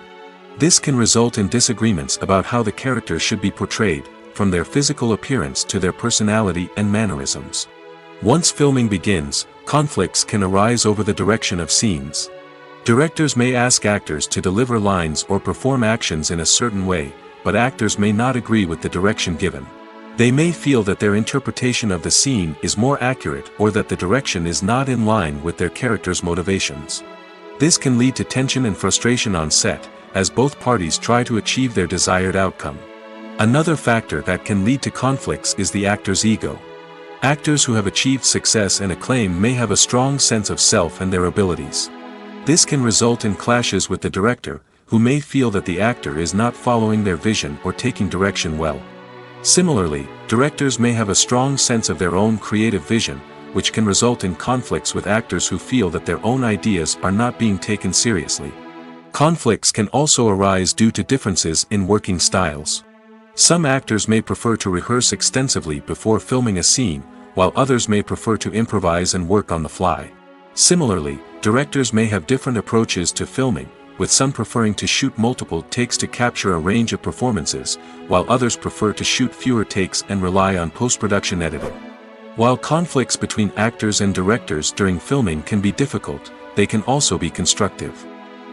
This can result in disagreements about how the characters should be portrayed, from their physical appearance to their personality and mannerisms. Once filming begins, conflicts can arise over the direction of scenes. Directors may ask actors to deliver lines or perform actions in a certain way, but actors may not agree with the direction given. They may feel that their interpretation of the scene is more accurate or that the direction is not in line with their character's motivations. This can lead to tension and frustration on set, as both parties try to achieve their desired outcome. Another factor that can lead to conflicts is the actor's ego. Actors who have achieved success and acclaim may have a strong sense of self and their abilities. This can result in clashes with the director, who may feel that the actor is not following their vision or taking direction well. Similarly, directors may have a strong sense of their own creative vision, which can result in conflicts with actors who feel that their own ideas are not being taken seriously. Conflicts can also arise due to differences in working styles. Some actors may prefer to rehearse extensively before filming a scene, while others may prefer to improvise and work on the fly. Similarly, directors may have different approaches to filming, with some preferring to shoot multiple takes to capture a range of performances, while others prefer to shoot fewer takes and rely on post-production editing. While conflicts between actors and directors during filming can be difficult, they can also be constructive.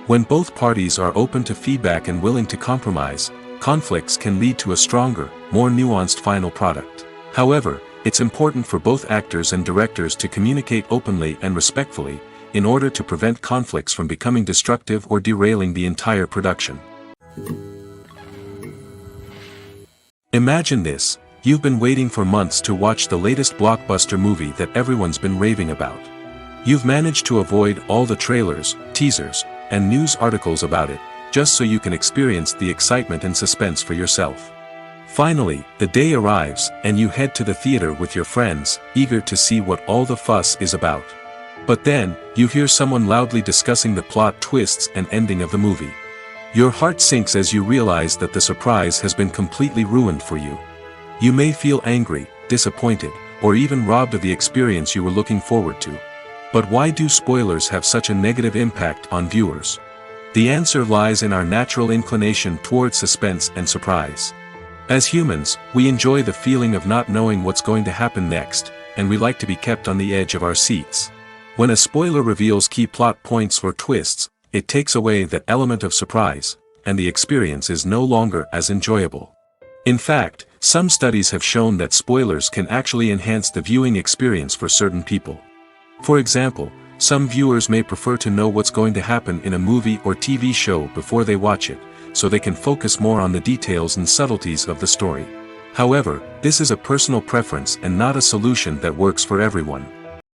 When both parties are open to feedback and willing to compromise, conflicts can lead to a stronger, more nuanced final product. However, it's important for both actors and directors to communicate openly and respectfully, in order to prevent conflicts from becoming destructive or derailing the entire production. Imagine this: you've been waiting for months to watch the latest blockbuster movie that everyone's been raving about. You've managed to avoid all the trailers, teasers, and news articles about it, just so you can experience the excitement and suspense for yourself. Finally, the day arrives, and you head to the theater with your friends, eager to see what all the fuss is about. But then, you hear someone loudly discussing the plot twists and ending of the movie. Your heart sinks as you realize that the surprise has been completely ruined for you. You may feel angry, disappointed, or even robbed of the experience you were looking forward to. But why do spoilers have such a negative impact on viewers? The answer lies in our natural inclination towards suspense and surprise. As humans, we enjoy the feeling of not knowing what's going to happen next, and we like to be kept on the edge of our seats. When a spoiler reveals key plot points or twists, it takes away that element of surprise, and the experience is no longer as enjoyable. In fact, some studies have shown that spoilers can actually enhance the viewing experience for certain people. For example, some viewers may prefer to know what's going to happen in a movie or TV show before they watch it, so they can focus more on the details and subtleties of the story. However, this is a personal preference and not a solution that works for everyone.